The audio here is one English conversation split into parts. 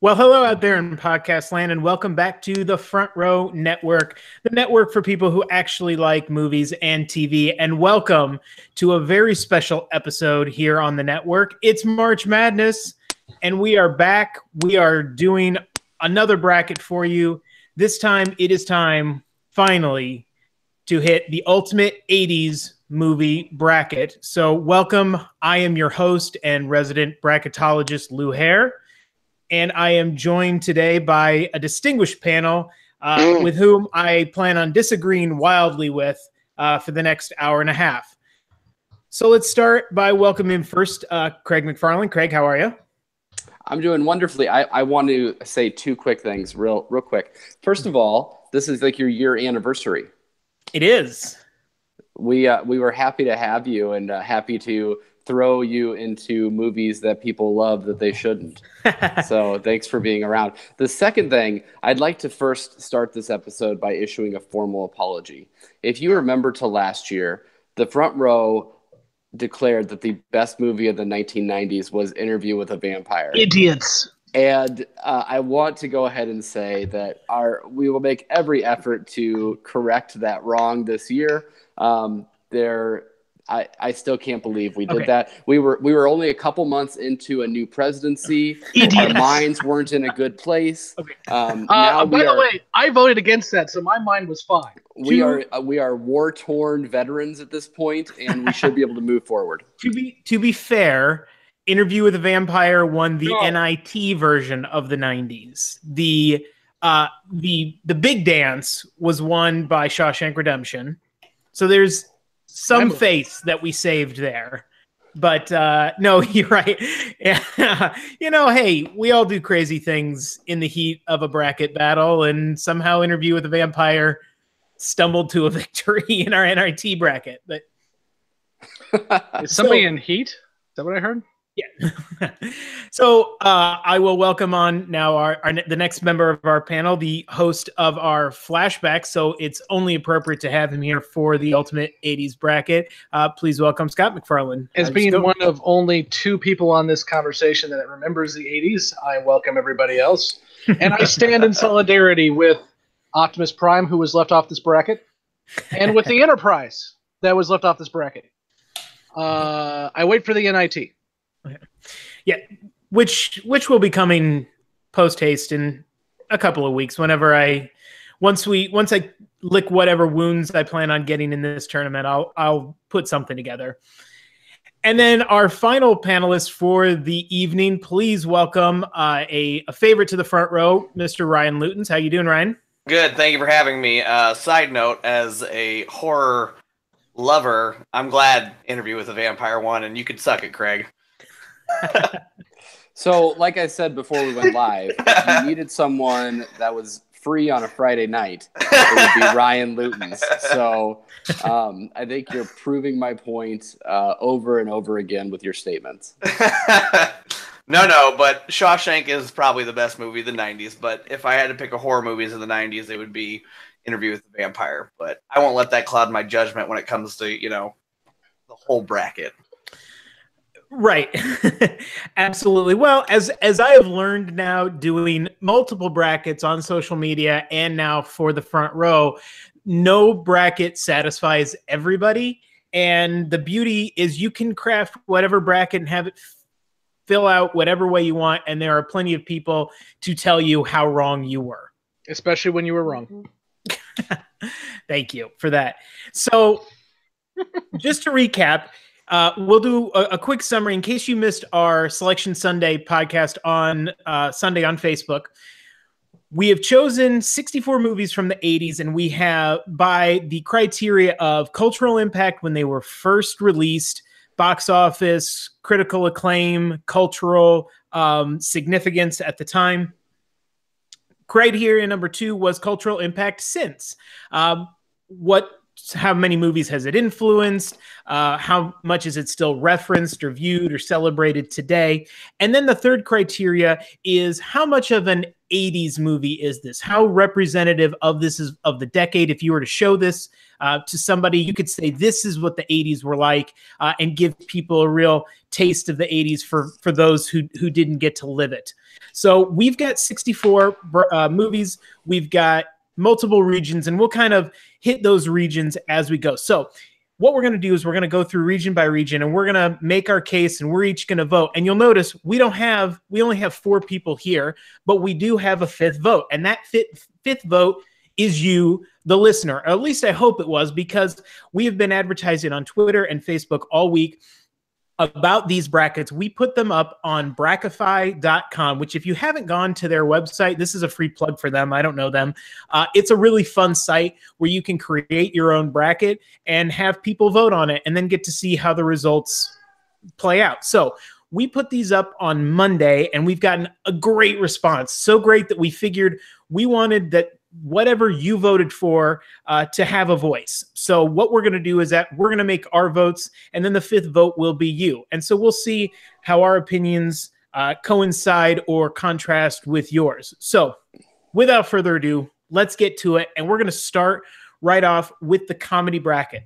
Well, hello out there in podcast land, and welcome back to the Front Row Network, the network for people who actually like movies and TV. And welcome to a very special episode here on the network. It's March Madness, and we are back. We are doing another bracket for you. This time, it is time, finally, to hit the ultimate 80s movie bracket. So, welcome. I am your host and resident bracketologist, Lou Hare. And I am joined today by a distinguished panel with whom I plan on disagreeing wildly with for the next hour and a half. So let's start by welcoming first Craig McFarlane. Craig, how are you? I'm doing wonderfully. I want to say two quick things real quick. First of all, this is like your year anniversary. It is. We were happy to have you and happy to throw you into movies that people love that they shouldn't. So thanks for being around. The second thing, I'd like to first start this episode by issuing a formal apology. If you remember to last year, the Front Row declared that the best movie of the 1990s was Interview with a Vampire. Idiots. And I want to go ahead and say that we will make every effort to correct that wrong this year. I still can't believe we did that. We were only a couple months into a new presidency. Our minds weren't in a good place. Okay. By the way, I voted against that, so my mind was fine. We are war-torn veterans at this point, and we should be able to move forward. To be fair, Interview with a Vampire won the NIT version of the 90s. The big dance was won by Shawshank Redemption. So there's some face that we saved there. But no, you're right. Hey, we all do crazy things in the heat of a bracket battle, and somehow Interview with a Vampire stumbled to a victory in our NIT bracket. But is somebody in heat? Is that what I heard? Yeah. So I will welcome on now the next member of our panel, the host of our flashback. So it's only appropriate to have him here for the ultimate 80s bracket. Please welcome Scott McFarlane. As being one of only two people on this conversation that remembers the 80s, I welcome everybody else. And I stand in solidarity with Optimus Prime, who was left off this bracket, and with the Enterprise that was left off this bracket. I wait for the NIT. Okay. Yeah, which will be coming post haste in a couple of weeks. Once I lick whatever wounds I plan on getting in this tournament, I'll put something together. And then our final panelist for the evening, please welcome a favorite to the front row, Mr. Ryan Lutens. How you doing, Ryan? Good, thank you for having me. Side note, as a horror lover, I'm glad Interview with a Vampire won, and you could suck it, Craig. So, like I said before we went live, if you needed someone that was free on a Friday night, it would be Ryan Lutens. So, I think you're proving my point over and over again with your statements. No, but Shawshank is probably the best movie of the 90s. But if I had to pick a horror movies of the 90s, it would be Interview with the Vampire. But I won't let that cloud my judgment when it comes to, the whole bracket. Right. Absolutely. Well, as I have learned now doing multiple brackets on social media and now for the front row, no bracket satisfies everybody. And the beauty is you can craft whatever bracket and have it fill out whatever way you want. And there are plenty of people to tell you how wrong you were. Especially when you were wrong. Thank you for that. So just to recap, we'll do a quick summary in case you missed our Selection Sunday podcast on Sunday on Facebook. We have chosen 64 movies from the 80s, and we have, by the criteria of cultural impact when they were first released, box office, critical acclaim, cultural significance at the time. Criteria number 2 was cultural impact since. How many movies has it influenced? How much is it still referenced or viewed or celebrated today? And then the third criteria is how much of an 80s movie is this? How representative of this is of the decade? If you were to show this to somebody, you could say this is what the 80s were like, and give people a real taste of the 80s for those who didn't get to live it. So we've got 64 movies. We've got multiple regions, and we'll kind of hit those regions as we go. So what we're going to do is we're going to go through region by region, and we're going to make our case, and we're each going to vote. And you'll notice we only have 4 people here, but we do have a 5th vote. And that fifth vote is you, the listener. Or at least I hope it was, because we have been advertising on Twitter and Facebook all week about these brackets. We put them up on brackify.com, which if you haven't gone to their website, this is a free plug for them. I don't know them. It's a really fun site where you can create your own bracket and have people vote on it and then get to see how the results play out. So we put these up on Monday and we've gotten a great response. So great that we figured we wanted that whatever you voted for to have a voice. So what we're going to do is that we're going to make our votes, and then the 5th vote will be you. And so we'll see how our opinions coincide or contrast with yours. So without further ado, let's get to it. And we're going to start right off with the comedy bracket.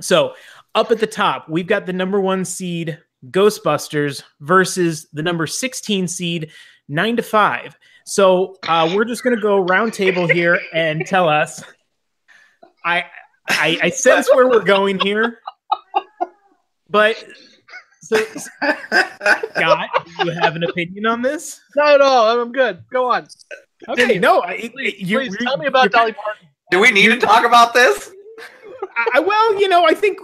So up at the top, we've got the number 1 seed Ghostbusters versus the number 16 seed 9 to 5. So we're just going to go round table here and tell us. I sense where we're going here, but so Scott, do you have an opinion on this? Not at all. I'm good. Go on. Okay, no. Please tell me about Dolly Parton. Do we need to talk about this? Well, I think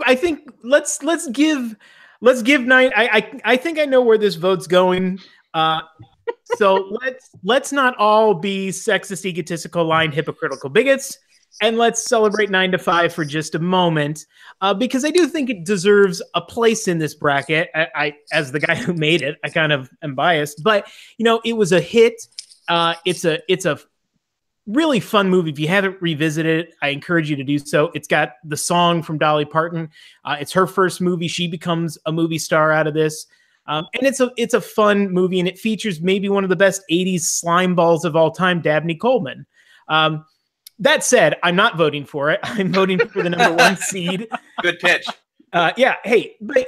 let's give 9. I think I know where this vote's going. So let's not all be sexist, egotistical, lying, hypocritical bigots, and let's celebrate 9 to 5 for just a moment, because I do think it deserves a place in this bracket. I as the guy who made it, I kind of am biased, but it was a hit. It's a really fun movie. If you haven't revisited it, I encourage you to do so. It's got the song from Dolly Parton. It's her first movie. She becomes a movie star out of this. And it's a fun movie, and it features maybe one of the best 80s slime balls of all time, Dabney Coleman. That said, I'm not voting for it. I'm voting for the number 1 seed. Good pitch. Yeah. Hey, but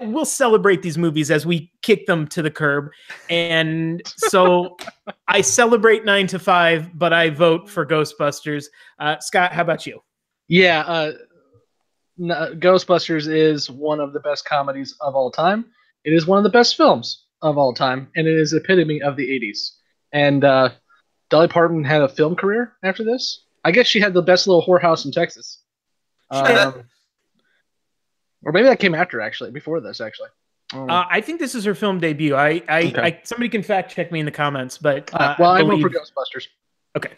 we'll celebrate these movies as we kick them to the curb. And so I celebrate 9 to 5, but I vote for Ghostbusters. Scott, how about you? Yeah. Ghostbusters is one of the best comedies of all time. It is one of the best films of all time, and it is epitome of the 80s. And Dolly Parton had a film career after this. I guess she had the best little whorehouse in Texas. Or maybe that came after, actually, before this, actually. I think this is her film debut. Okay. Somebody can fact check me in the comments, but I vote for Ghostbusters. Okay.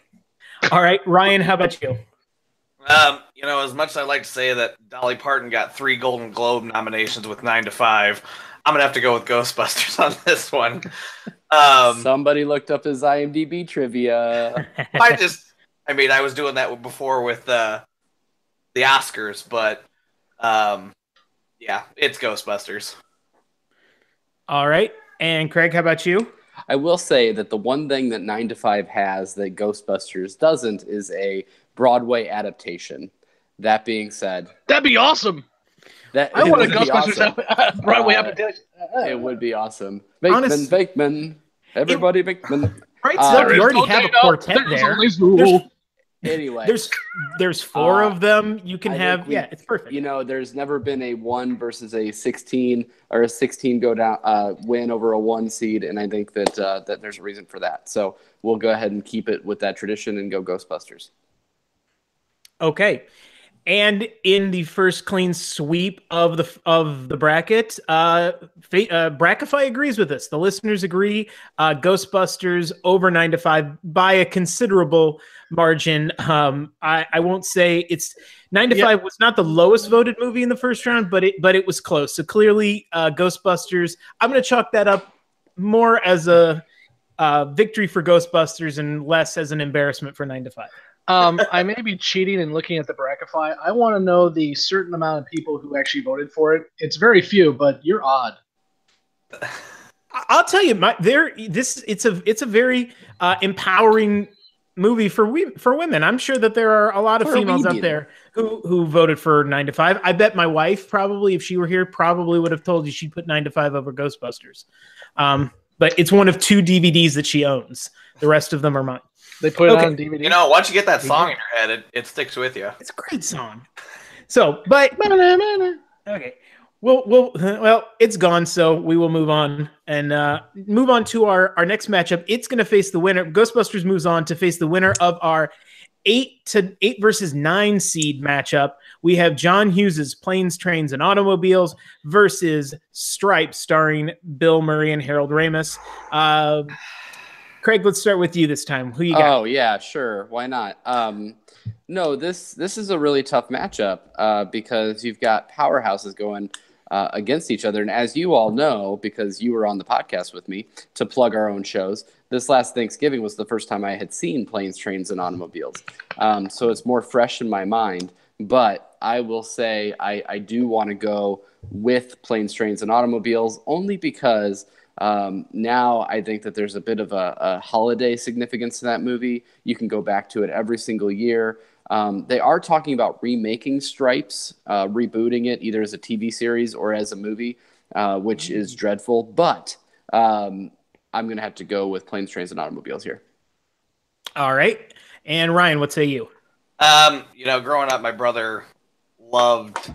All right, Ryan, how about you? As much as I like to say that Dolly Parton got 3 Golden Globe nominations with 9 to 5, I'm gonna have to go with Ghostbusters on this one. Somebody looked up his IMDb trivia. I was doing that before with the Oscars, but yeah, it's Ghostbusters. All right, and Craig, how about you? I will say that the one thing that 9 to 5 has that Ghostbusters doesn't is a Broadway adaptation. That being said, that'd be awesome. I want a Ghostbusters Broadway adaptation. It would be awesome. Bakeman, everybody Bakeman. Right, so you already have a quartet there. Anyway, there's 4 of them. You can have it's perfect. There's never been a 1 versus a 16 or a 16 go down win over a 1 seed, and I think that there's a reason for that. So we'll go ahead and keep it with that tradition and go Ghostbusters. Okay. And in the first clean sweep of the bracket, Brackify agrees with us. The listeners agree. Ghostbusters over 9 to 5 by a considerable margin. I won't say it's 9 to 5 was not the lowest voted movie in the first round, but it was close. So clearly, Ghostbusters. I'm going to chalk that up more as a victory for Ghostbusters and less as an embarrassment for 9 to 5. I may be cheating and looking at the Brackify. I want to know the certain amount of people who actually voted for it. It's very few, but you're odd. I'll tell you, it's a very empowering movie for women. I'm sure that there are a lot of females out there who voted for 9 to 5. I bet my wife probably, if she were here, probably would have told you she'd put 9 to 5 over Ghostbusters. But it's one of 2 DVDs that she owns. The rest of them are mine. They put it on DVD. You know, once you get that song in your head, it sticks with you. It's a great song. So, but okay. Well, it's gone, so we will move on and move on to our next matchup. It's going to face the winner. Ghostbusters moves on to face the winner of our 8 versus 9 seed matchup. We have John Hughes's Planes, Trains, and Automobiles versus Stripes, starring Bill Murray and Harold Ramis. Craig, let's start with you this time. Who you got? Oh yeah, sure. Why not? No, this is a really tough matchup because you've got powerhouses going against each other. And as you all know, because you were on the podcast with me to plug our own shows, this last Thanksgiving was the first time I had seen Planes, Trains, and Automobiles. So it's more fresh in my mind. But I will say I do want to go with Planes, Trains, and Automobiles only because now I think that there's a bit of a holiday significance to that movie. You can go back to it every single year. They are talking about remaking Stripes, rebooting it either as a TV series or as a movie, which is dreadful. But I'm going to have to go with Planes, Trains, and Automobiles here. All right. And Ryan, what say you? You know, growing up, my brother loved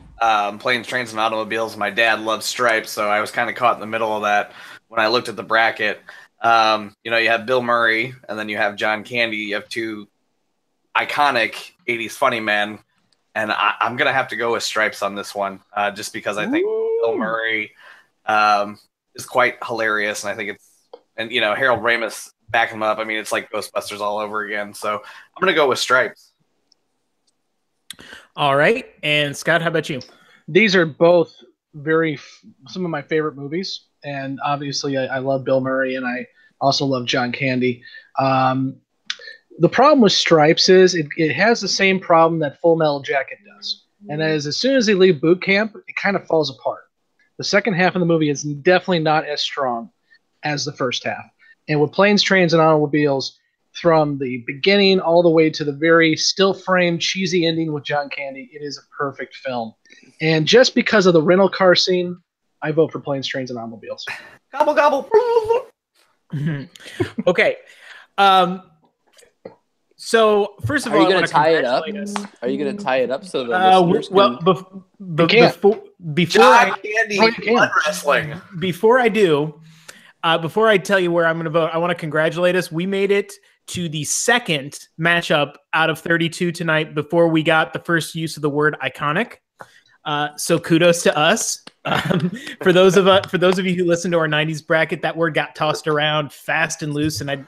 Planes, Trains, and Automobiles. My dad loved Stripes, so I was kind of caught in the middle of that when I looked at the bracket. You know, you have Bill Murray, and then you have John Candy. You have 2 iconic 80s funny men, and I'm going to have to go with Stripes on this one, just because I think Bill Murray is quite hilarious, and I think and you know, Harold Ramis back him up. I mean, it's like Ghostbusters all over again, so I'm going to go with Stripes. All right. And Scott, how about you? These are both some of my favorite movies, and obviously I love Bill Murray, and I also love John Candy. The problem with Stripes is it has the same problem that Full Metal Jacket does, and that is as soon as they leave boot camp, it kind of falls apart. The second half of the movie is definitely not as strong as the first half. And with Planes, Trains, and Automobiles, from the beginning all the way to the very still frame cheesy ending with John Candy, it is a perfect film. And just because of the rental car scene, I vote for Planes, Trains, and Automobiles. Gobble, gobble. Okay. So first of all, are you going to tie it up? Are you going to tie it up so the listeners before I do, before I tell you where I'm going to vote, I want to congratulate us. We made it to the second matchup out of 32 tonight before we got the first use of the word iconic. So kudos to us. For those of you who listen to our 90s bracket, that word got tossed around fast and loose, and I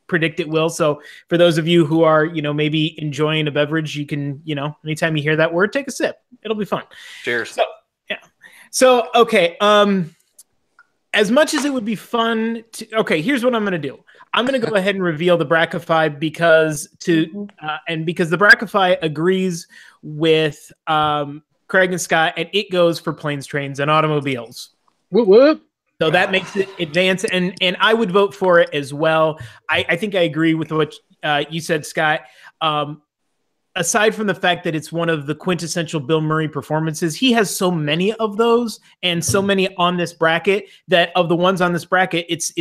predict it will. So for those of you who are, maybe enjoying a beverage, you can, anytime you hear that word, take a sip. It'll be fun. Cheers. So, yeah. So, okay. As much as it would be fun to, okay, here's what I'm going to do. I'm going to go ahead and reveal the Brackify because the Brackify agrees with Craig and Scott, and it goes for Planes, Trains, and Automobiles. Whoop, whoop. So that makes it advance, and I would vote for it as well. I think I agree with what you said, Scott. Aside from the fact that it's one of the quintessential Bill Murray performances, he has so many of those and so many on this bracket that of the ones on this bracket, it's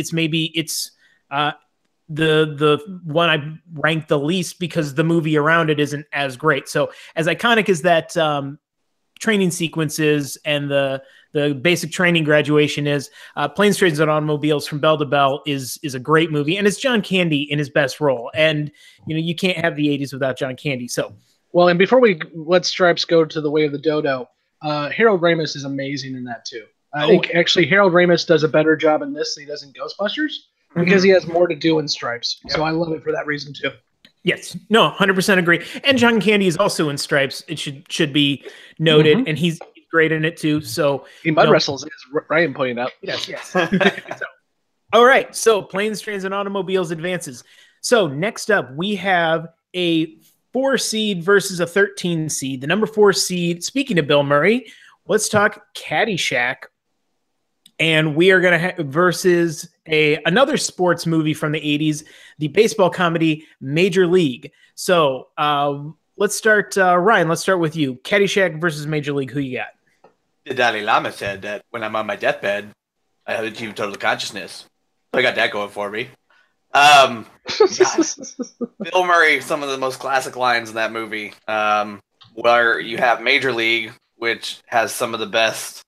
the one I ranked the least because the movie around it isn't as great. So as iconic as that training sequences and the basic training graduation is, Planes, Trains, and Automobiles from Bell to Bell is a great movie, and it's John Candy in his best role. And you can't have the 80s without John Candy. So, well, and before we let Stripes go to the way of the dodo, Harold Ramis is amazing in that too. I think actually Harold Ramis does a better job in this than he does in Ghostbusters because he has more to do in Stripes. Yep. So I love it for that reason too. Yes, no, 100% agree. And John Candy is also in Stripes. It should be noted, and he's great in it too. So he mud wrestles, as Ryan pointed out. Yes. All right. So Planes, Trains, and Automobiles advances. So next up, we have a 4 seed versus a 13 seed. The number 4 seed. Speaking of Bill Murray, let's talk Caddyshack. and we are going to versus another sports movie from the 80s, the baseball comedy Major League. So let's start, Ryan. Let's start with you. Caddyshack versus Major League. Who you got? The Dalai Lama said that when I'm on my deathbed, I have achieved total consciousness. So I got that going for me. Bill Murray, some of the most classic lines in that movie, where you have Major League, which has some of the best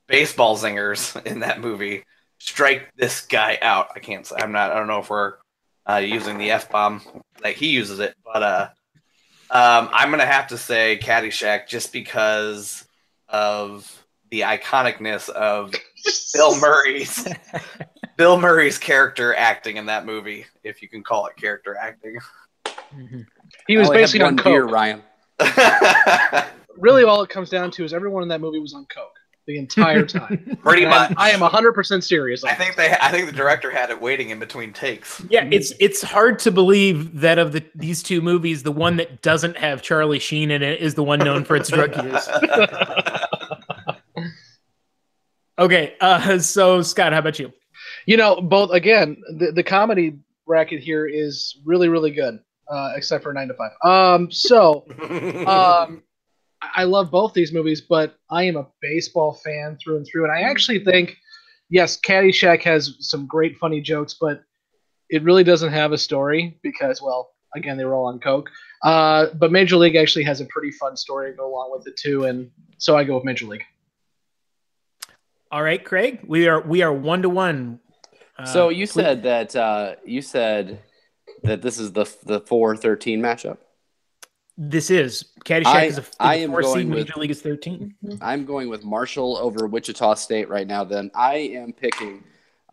baseball zingers in that movie. Strike this guy out. I don't know if we're using the F-bomb like he uses it, but I'm going to have to say Caddyshack just because of the iconicness of Bill Murray's character acting in that movie, if you can call it character acting. He was basically on coke. Beer, Ryan. Really, all it comes down to is everyone in that movie was on coke the entire time. Pretty much. I am 100% serious. I think the director had it waiting in between takes. Yeah, it's hard to believe that of these two movies, the one that doesn't have Charlie Sheen in it is the one known for its drug use. Okay, so Scott, how about you? Both, again, the comedy bracket here is really, really good, except for 9 to 5. I love both these movies, but I am a baseball fan through and through, and I actually think, yes, Caddyshack has some great funny jokes, but it really doesn't have a story because, well, again, they were all on coke. But Major League actually has a pretty fun story to go along with it too, and so I go with Major League. All right, Craig, we are 1-1. So you said that this is the 4-13 matchup. This is Caddyshack is a 4 seed. Major League is 13. I'm going with Marshall over Wichita State right now. Then I am picking.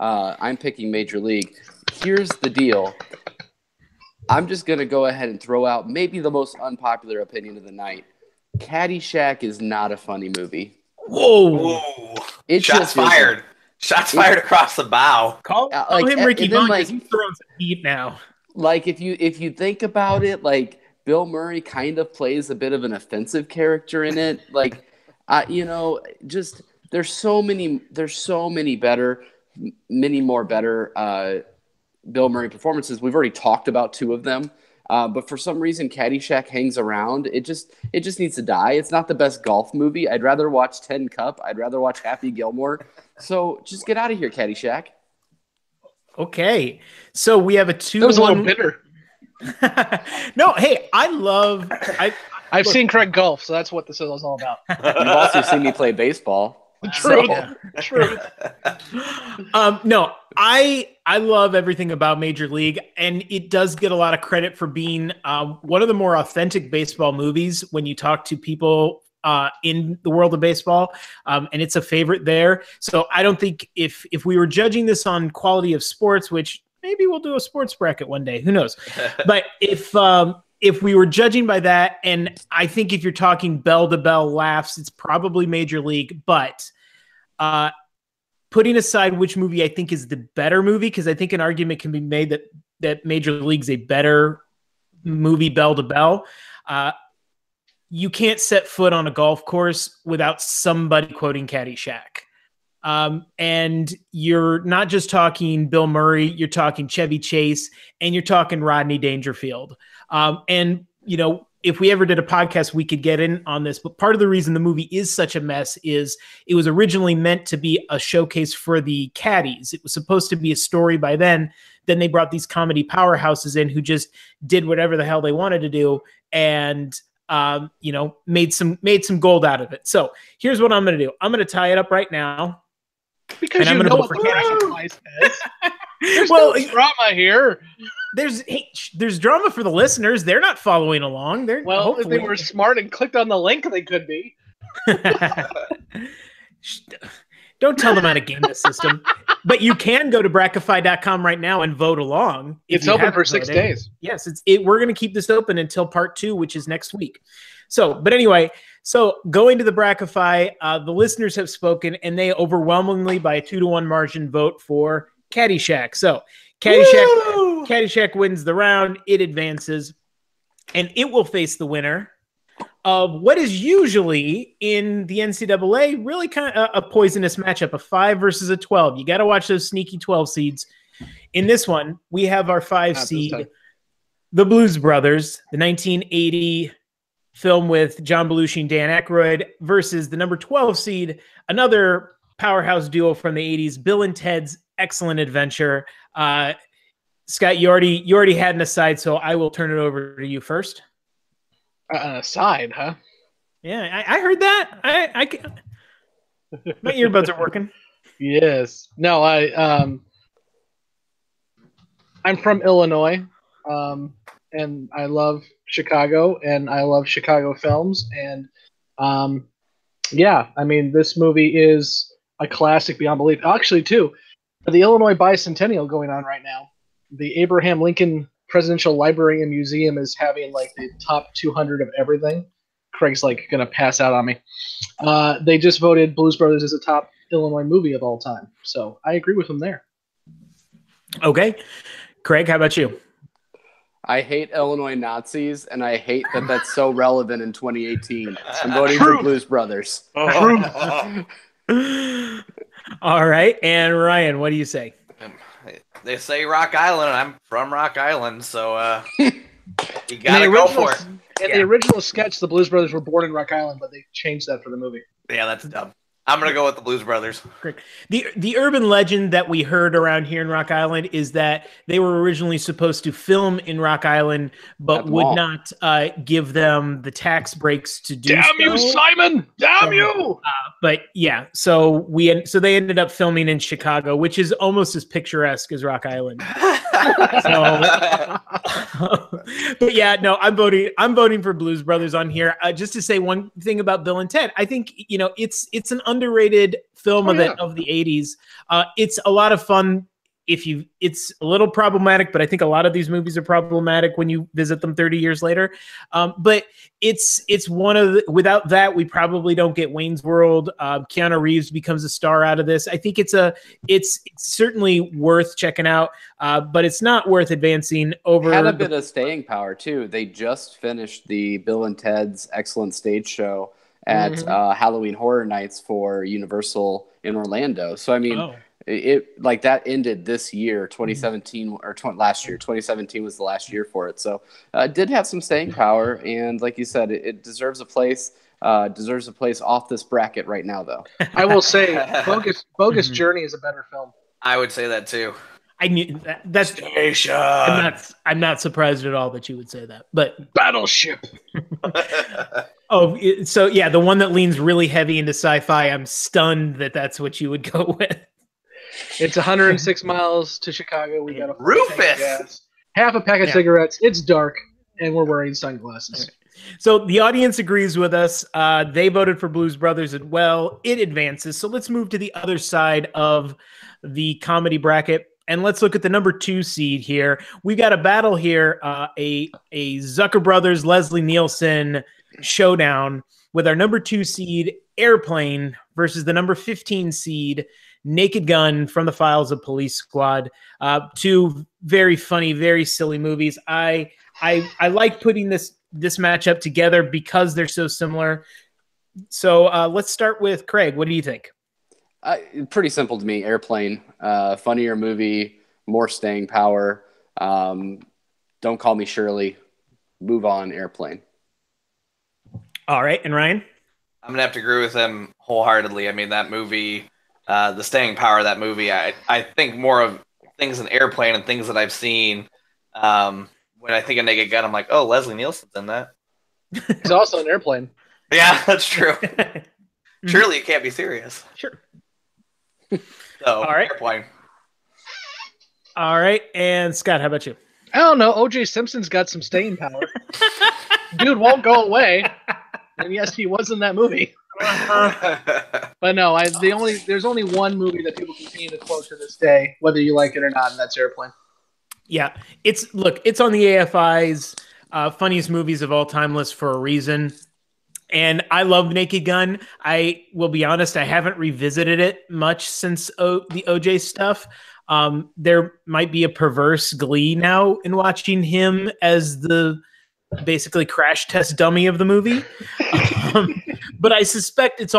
I'm picking Major League. Here's the deal. I'm just going to go ahead and throw out maybe the most unpopular opinion of the night. Caddyshack is not a funny movie. Whoa! Shots fired. Shots fired across the bow. Call him Ricky Bond because he's throwing some heat now. Like if you think about it, like Bill Murray kind of plays a bit of an offensive character in it. Like, just there's so many more better Bill Murray performances. We've already talked about 2 of them. But for some reason, Caddyshack hangs around. It just needs to die. It's not the best golf movie. I'd rather watch 10 Cup. I'd rather watch Happy Gilmore. So just get out of here, Caddyshack. Okay. So we have a 2-1. That was a little bitter. No, hey, I've seen Craig golf, so that's what this is all about. You've also seen me play baseball. True. No, I love everything about Major League, and it does get a lot of credit for being one of the more authentic baseball movies when you talk to people in the world of baseball, and it's a favorite there. So I don't think if we were judging this on quality of sports, which maybe we'll do a sports bracket one day, who knows? But if we were judging by that, and I think if you're talking bell-to-bell laughs, it's probably Major League. But putting aside which movie I think is the better movie, because I think an argument can be made that Major League's a better movie bell-to-bell, you can't set foot on a golf course without somebody quoting Caddyshack. And you're not just talking Bill Murray, you're talking Chevy Chase, and you're talking Rodney Dangerfield. And, if we ever did a podcast, we could get in on this. But part of the reason the movie is such a mess is it was originally meant to be a showcase for the caddies. It was supposed to be a story by then. Then they brought these comedy powerhouses in who just did whatever the hell they wanted to do and, made some gold out of it. So here's what I'm going to do. I'm going to tie it up right now. Because I'm going to vote for Caddyshack. There's drama here. There's drama for the listeners. They're not following along. If they were smart and clicked on the link, they could be. Don't tell them how to game the system. But you can go to brackify.com right now and vote along. It's open for 6 days. Yes, we're going to keep this open until part 2, which is next week. But anyway, going to the Brackify, the listeners have spoken, and overwhelmingly by a 2-1 margin vote for Caddyshack. So Caddyshack wins the round. It advances, and it will face the winner of what is usually in the NCAA really kind of a poisonous matchup, a 5 versus a 12. You got to watch those sneaky 12 seeds. In this one, we have our 5 seed, the Blues Brothers, the 1980 film with John Belushi and Dan Aykroyd, versus the number 12 seed, another powerhouse duo from the 80s, Bill and Ted's Excellent Adventure. Scott, you already had an aside, so I will turn it over to you first. An aside, huh? Yeah, I heard that. My earbuds are working. Yes. No, I'm from Illinois, and I love Chicago, and I love Chicago films, and yeah, I mean, this movie is a classic beyond belief. Actually, too, the Illinois Bicentennial going on right now. The Abraham Lincoln Presidential Library and Museum is having like the top 200 of everything. Craig's like gonna pass out on me. They just voted Blues Brothers as a top Illinois movie of all time, so I agree with them there. Okay, Craig, how about you? I hate Illinois Nazis, and I hate that that's so relevant in 2018. I'm voting for Blues Brothers. All right, and Ryan, what do you say? They say Rock Island, and I'm from Rock Island, so you gotta go for it. In the original sketch, the Blues Brothers were born in Rock Island, but they changed that for the movie. Yeah, that's dumb. I'm gonna go with the Blues Brothers. Correct. The urban legend that we heard around here in Rock Island is that they were originally supposed to film in Rock Island, but would not give them the tax breaks to do. Damn you, Simon! Damn you! But yeah, so they ended up filming in Chicago, which is almost as picturesque as Rock Island. But yeah, no, I'm voting for Blues Brothers on here. Just to say one thing about Bill and Ted, I think it's an underrated film of the 80s. It's a lot of fun. It's a little problematic, but I think a lot of these movies are problematic when you visit them 30 years later. But it's one of without that, we probably don't get Wayne's World. Keanu Reeves becomes a star out of this. I think it's certainly worth checking out, but it's not worth advancing over. Had a bit of staying power too. They just finished the Bill and Ted's Excellent Stage Show at Halloween Horror Nights for Universal in Orlando. So I mean. It like that ended this year, 2017 or last year. 2017 was the last year for it, so it did have some staying power. And like you said, it deserves a place. Deserves a place off this bracket right now, though. I will say, Bogus Journey is a better film. I would say that too. I knew that. That's Station. I'm not surprised at all that you would say that. But Battleship. So yeah, the one that leans really heavy into sci-fi. I'm stunned that that's what you would go with. It's 106 miles to Chicago. We got a Rufus. Half a pack of cigarettes. It's dark, and we're wearing sunglasses. So the audience agrees with us. They voted for Blues Brothers as well. It advances. So let's move to the other side of the comedy bracket, and let's look at the number 2 seed here. We've got a battle here, a Zucker Brothers, Leslie Nielsen showdown with our number 2 seed, Airplane, versus the number 15 seed, Naked Gun from the Files of Police Squad. 2 very funny, very silly movies. I like putting this matchup together because they're so similar. So let's start with Craig. What do you think? Pretty simple to me. Airplane, funnier movie, more staying power. Don't Call Me Shirley. Move on. Airplane. All right, and Ryan? I'm gonna have to agree with him wholeheartedly. I mean, that movie. The staying power of that movie, I think more of things in Airplane and things that I've seen. When I think of Naked Gun, I'm like, oh, Leslie Nielsen's in that. He's also an Airplane. Yeah, that's true. Surely you can't be serious. Sure. So, all right. Airplane. All right, and Scott, how about you? I don't know. O.J. Simpson's got some staying power. Dude won't go away. And yes, he was in that movie. But no, there's only one movie that people continue to quote to this day, whether you like it or not, and that's Airplane. Yeah, it's on the AFI's funniest movies of all time list for a reason. And I love Naked Gun. I will be honest, I haven't revisited it much since the OJ stuff. There might be a perverse glee now in watching him as the basically crash test dummy of the movie. But I suspect it's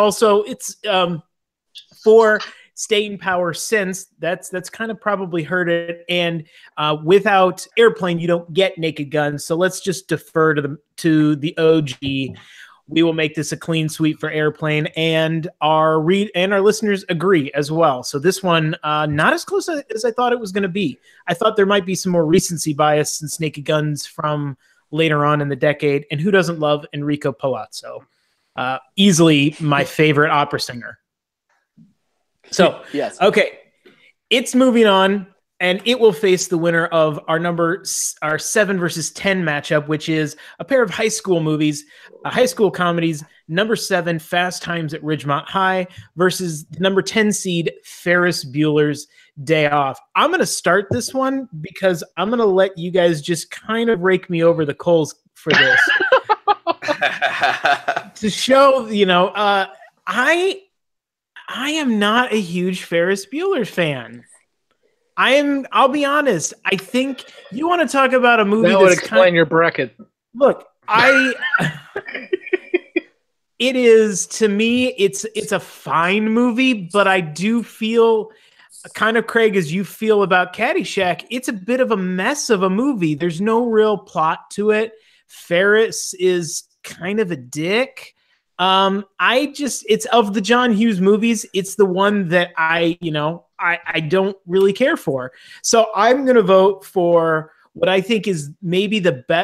for staying power, since that's kind of probably hurt it. And without Airplane, you don't get Naked Gun. So let's just defer to the OG. We will make this a clean sweep for Airplane, and our listeners agree as well. So this one, not as close as I thought it was going to be. I thought there might be some more recency bias since Naked Gun's from later on in the decade, and who doesn't love Enrico Palazzo? Easily my favorite opera singer. So yes, okay, it's moving on. And it will face the winner of our 7 versus 10 matchup, which is a pair of high school movies, high school comedies. Number 7, Fast Times at Ridgemont High versus number 10 seed, Ferris Bueller's Day Off. I'm going to start this one because I'm going to let you guys just kind of rake me over the coals for this. To show, I am not a huge Ferris Bueller fan. I'll be honest. I think you want to talk about a movie that would explain your bracket. Look, it is, to me, it's a fine movie, but I do feel kind of, Craig, as you feel about Caddyshack, it's a bit of a mess of a movie. There's no real plot to it. Ferris is kind of a dick. It's of the John Hughes movies, it's the one that I don't really care for. So I'm going to vote for what I think is maybe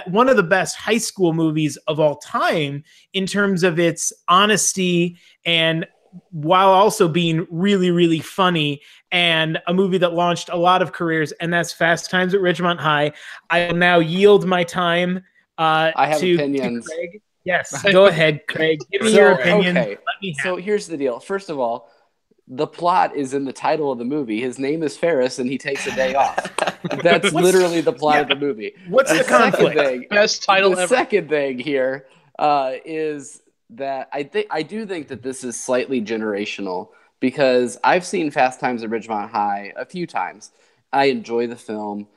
one of the best high school movies of all time in terms of its honesty, and while also being really, really funny, and a movie that launched a lot of careers, and that's Fast Times at Ridgemont High. I will now yield my time I have opinions. to Craig. Yes, go ahead, Craig. Give me your opinion. Okay. So here's the deal. First of all, the plot is in the title of the movie. His name is Ferris, and he takes a day off. That's literally the plot of the movie. What's the conflict? Best title ever. The second thing here is that I do think that this is slightly generational, because I've seen Fast Times at Ridgemont High a few times. I enjoy the film.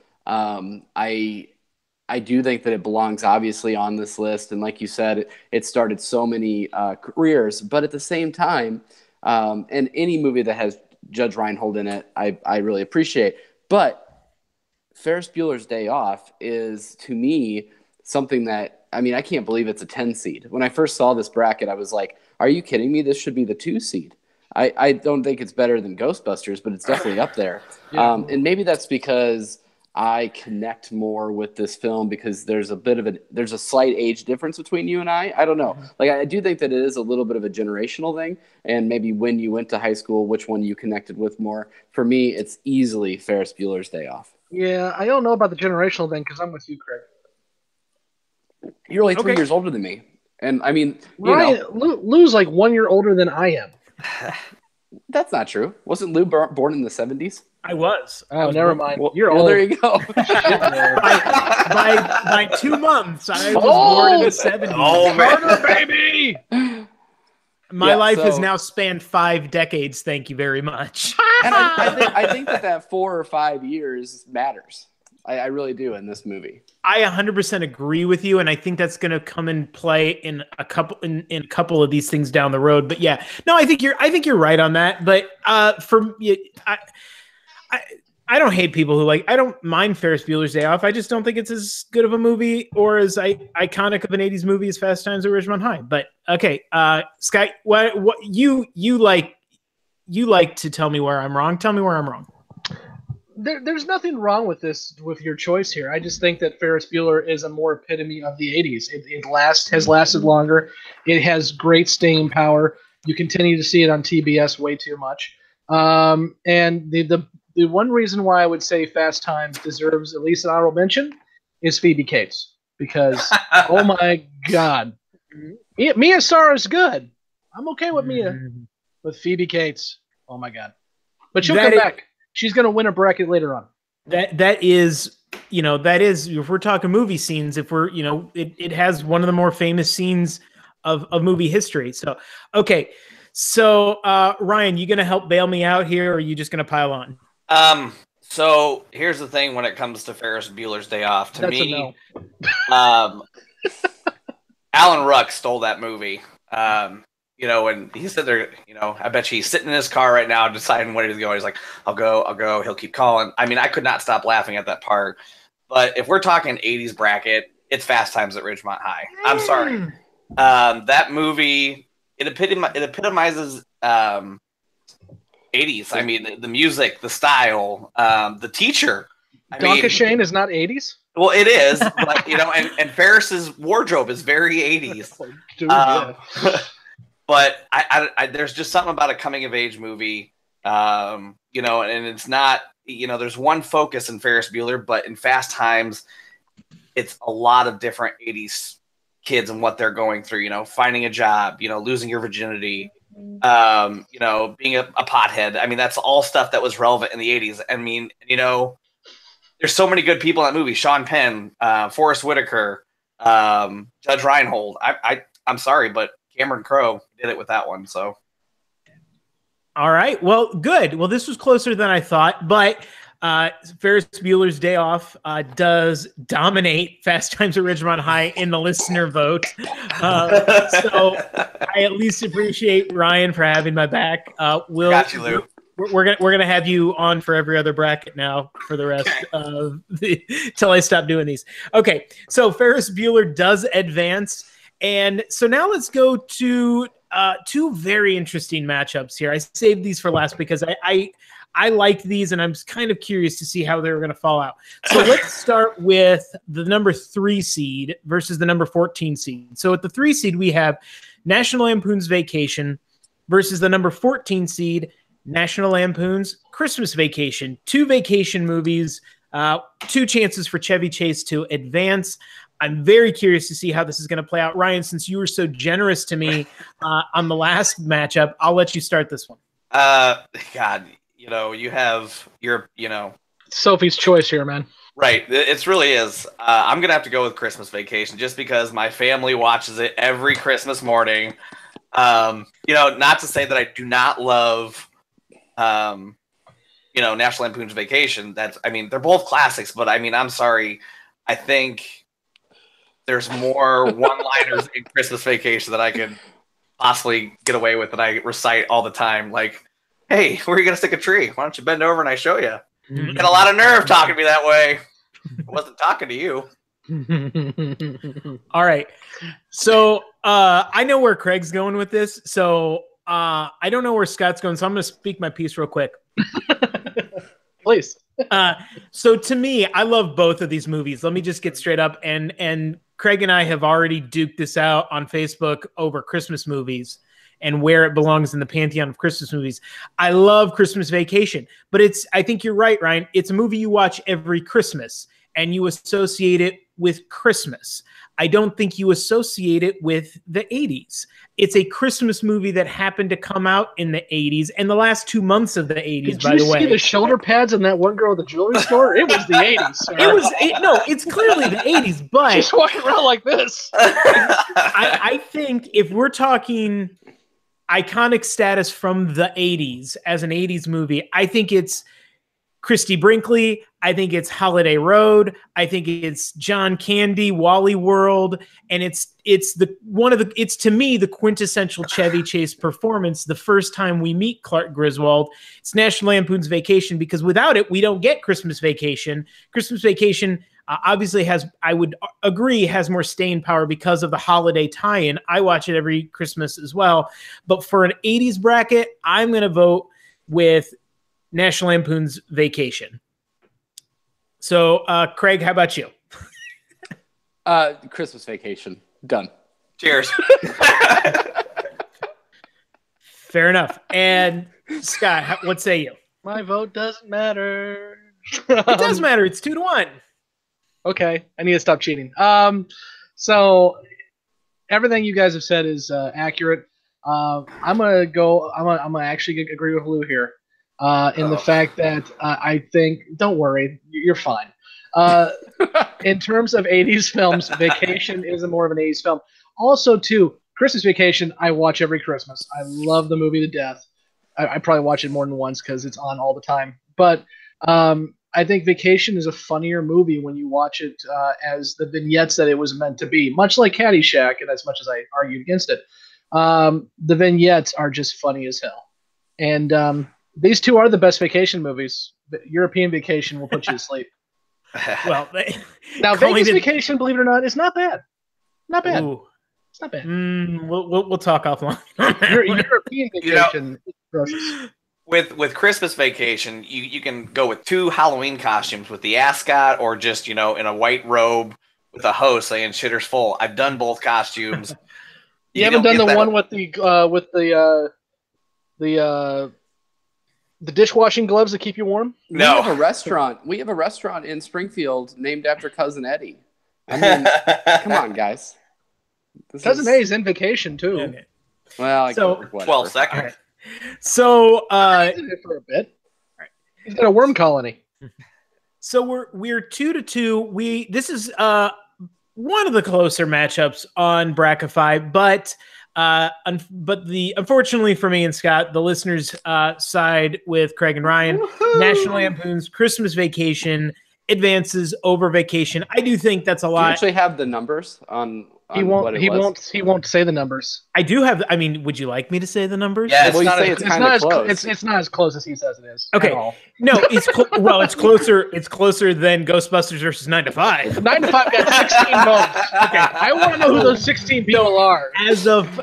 I do think that it belongs obviously on this list. And like you said, it started so many careers. But at the same time, and any movie that has Judge Reinhold in it, I really appreciate. But Ferris Bueller's Day Off is, to me, something that, I can't believe it's a 10 seed. When I first saw this bracket, I was like, are you kidding me? This should be the 2 seed. I don't think it's better than Ghostbusters, but it's definitely up there. Yeah. And maybe that's because I connect more with this film because there's a slight age difference between you and I. I don't know. Like, I do think that it is a little bit of a generational thing, and maybe when you went to high school, which one you connected with more. For me, it's easily Ferris Bueller's Day Off. Yeah, I don't know about the generational thing because I'm with you, Craig. You're only 3 years older than me. And Lou's like 1 year older than I am. That's not true. Wasn't Lou born in the 70s? I was. Oh, never mind. Well, You're old. There you go. by 2 months, I was born in the 70s. Oh, murder, baby! My life has now spanned 5 decades. Thank you very much. And I think that 4 or 5 years matters. I really do in this movie. I 100% agree with you, and I think that's going to come in play in a couple of these things down the road. But yeah, no, I think you're right on that. But for me, I don't hate people who I don't mind Ferris Bueller's Day Off. I just don't think it's as good of a movie or as iconic of an 80s movie as Fast Times at Ridgemont High. But okay, Sky, what you like to tell me where I'm wrong. Tell me where I'm wrong. There's nothing wrong with your choice here. I just think that Ferris Bueller is a more epitome of the 80s. It has lasted longer. It has great staying power. You continue to see it on TBS way too much. And the one reason why I would say Fast Times deserves at least an honorable mention is Phoebe Cates, because oh my God, Mia Sara is good. I'm okay with with Phoebe Cates. Oh my God, but she'll come back. She's going to win a bracket later on. That is, if we're talking movie scenes, it has one of the more famous scenes of movie history. So, okay. So, Ryan, you going to help bail me out here, or are you just going to pile on? So here's the thing when it comes to Ferris Bueller's Day Off. To That's me, Alan Ruck stole that movie. When he said there, I bet you he's sitting in his car right now deciding where he's going. He's like, I'll go. He'll keep calling. I mean, I could not stop laughing at that part. But if we're talking 80s bracket, it's Fast Times at Ridgemont High. I'm sorry. That movie, it epitomizes 80s. I mean, the music, the style, the teacher. Donkey Shane is not 80s? Well, it is, but and Ferris's wardrobe is very 80s. Dude, yeah. But I there's just something about a coming of age movie, and it's not, there's one focus in Ferris Bueller, but in Fast Times, it's a lot of different 80s kids and what they're going through, finding a job, losing your virginity, being a pothead. I mean, that's all stuff that was relevant in the 80s. I mean, there's so many good people in that movie. Sean Penn, Forrest Whitaker, Judge Reinhold. I'm sorry, but Cameron Crowe did it with that one. So, all right. Well, good. Well, this was closer than I thought, but Ferris Bueller's Day Off does dominate Fast Times at Ridgemont High in the listener vote. So I at least appreciate Ryan for having my back. Got you, Lou. We're gonna have you on for every other bracket now for the rest of till I stop doing these. Okay, so Ferris Bueller does advance, and so now let's go to two very interesting matchups here. I saved these for last because I liked these, and I'm kind of curious to see how they were going to fall out. So let's start with the number 3 seed versus the number 14 seed. So at the 3 seed, we have National Lampoon's Vacation versus the number 14 seed, National Lampoon's Christmas Vacation. 2 vacation movies, 2 chances for Chevy Chase to advance. I'm very curious to see how this is going to play out. Ryan, since you were so generous to me on the last matchup, I'll let you start this one. God, you have your, Sophie's choice here, man. Right. It really is. I'm going to have to go with Christmas Vacation just because my family watches it every Christmas morning. Not to say that I do not love National Lampoon's Vacation. They're both classics, but I'm sorry. I think there's more one-liners in Christmas Vacation that I could possibly get away with that I recite all the time. Like, hey, where are you going to stick a tree? Why don't you bend over and I show you? You got a lot of nerve talking to me that way. I wasn't talking to you. All right. So I know where Craig's going with this. So I don't know where Scott's going, so I'm going to speak my piece real quick. Please. So to me, I love both of these movies. Let me just get straight up. And Craig and I have already duked this out on Facebook over Christmas movies and where it belongs in the pantheon of Christmas movies. I love Christmas Vacation, but I think you're right, Ryan. It's a movie you watch every Christmas and you associate it with Christmas. I don't think you associate it with the 80s. It's a Christmas movie that happened to come out in the 80s and the last 2 months of the 80s, by the way. Did you see the shoulder pads in that one girl at the jewelry store? It was the 80s. It's clearly the 80s, but she's walking around like this. I think if we're talking iconic status from the 80s as an 80s movie, I think it's Christy Brinkley. I think it's Holiday Road. I think it's John Candy, Wally World, and it's to me the quintessential Chevy Chase performance. The first time we meet Clark Griswold, it's National Lampoon's Vacation, because without it, we don't get Christmas Vacation. Christmas Vacation obviously I would agree, has more staying power because of the holiday tie-in. I watch it every Christmas as well, but for an 80s bracket, I'm going to vote with National Lampoon's Vacation. So, Craig, how about you? Christmas Vacation. Done. Cheers. Fair enough. And Scott, what say you? My vote doesn't matter. It does matter. It's 2-1. Okay, I need to stop cheating. So everything you guys have said is accurate. I'm gonna actually agree with Lou here. In the fact that I think, don't worry, you're fine. In terms of 80s films, Vacation is more of an 80s film. Also, too, Christmas Vacation, I watch every Christmas. I love the movie to death. I probably watch it more than once because it's on all the time. But I I think Vacation is a funnier movie when you watch it as the vignettes that it was meant to be. Much like Caddyshack, and as much as I argued against it, the vignettes are just funny as hell. And these two are the best vacation movies. European Vacation will put you to sleep. Well, now Vegas Vacation, believe it or not, is not bad. Not bad. Ooh. It's not bad. We'll talk offline. European Vacation is atrocious. With Christmas Vacation, you can go with 2 Halloween costumes with the ascot, or just in a white robe with a host saying "Shitter's full." I've done both costumes. You haven't done the one with the dishwashing gloves that keep you warm? No. We have a restaurant in Springfield named after Cousin Eddie. I mean, come on, guys. Cousin Eddie's in Vacation too. Okay. Well, 12 seconds. Right. So he's in it for a bit. He's got a worm colony. So we're 2-2. This is one of the closer matchups on Brackify, but unfortunately for me and Scott, the listeners side with Craig and Ryan. Woohoo! National Lampoon's Christmas Vacation advances over Vacation. I do think that's a lot. Do you actually have the numbers on He won't. He won't say the numbers. I do have. I mean, would you like me to say the numbers? Yeah, Well, you say it's kind of close. It's not as close as he says it is. Okay. No, it's it's closer. It's closer than Ghostbusters versus 9 to 5. 9 to 5 got 16 votes. Okay, I want to know who those 16 people are. As of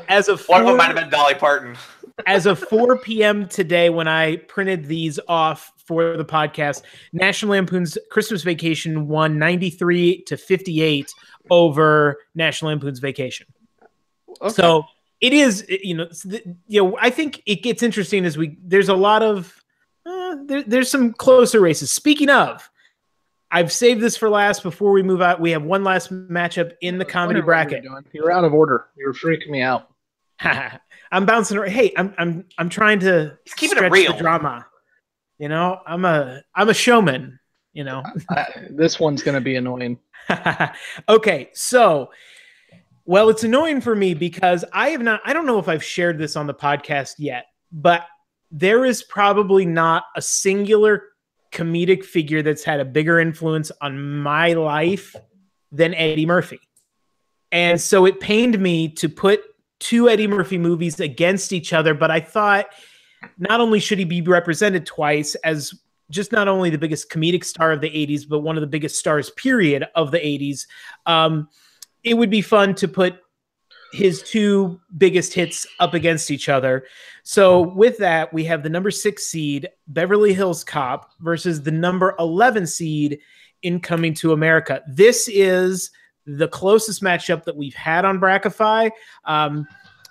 One might have been Dolly Parton. As of 4 p.m. today, when I printed these off for the podcast, National Lampoon's Christmas Vacation won 93-58 over National Lampoon's Vacation. Okay. So it is, I think it gets interesting as there's a lot of, there's some closer races. Speaking of, I've saved this for last before we move out. We have one last matchup in the comedy bracket. You're out of order. You're freaking me out. I'm bouncing. Hey, I'm trying to keep stretch it real. the drama. I'm a showman. This one's gonna be annoying. Okay, so it's annoying for me because I don't know if I've shared this on the podcast yet, but there is probably not a singular comedic figure that's had a bigger influence on my life than Eddie Murphy. And so it pained me to put 2 Eddie Murphy movies against each other, but I thought not only should he be represented twice as just not only the biggest comedic star of the 80s, but one of the biggest stars, period, of the 80s, it would be fun to put his 2 biggest hits up against each other. So with that, we have the number 6 seed, Beverly Hills Cop, versus the number 11 seed in Coming to America. This is the closest matchup that we've had on Brackify.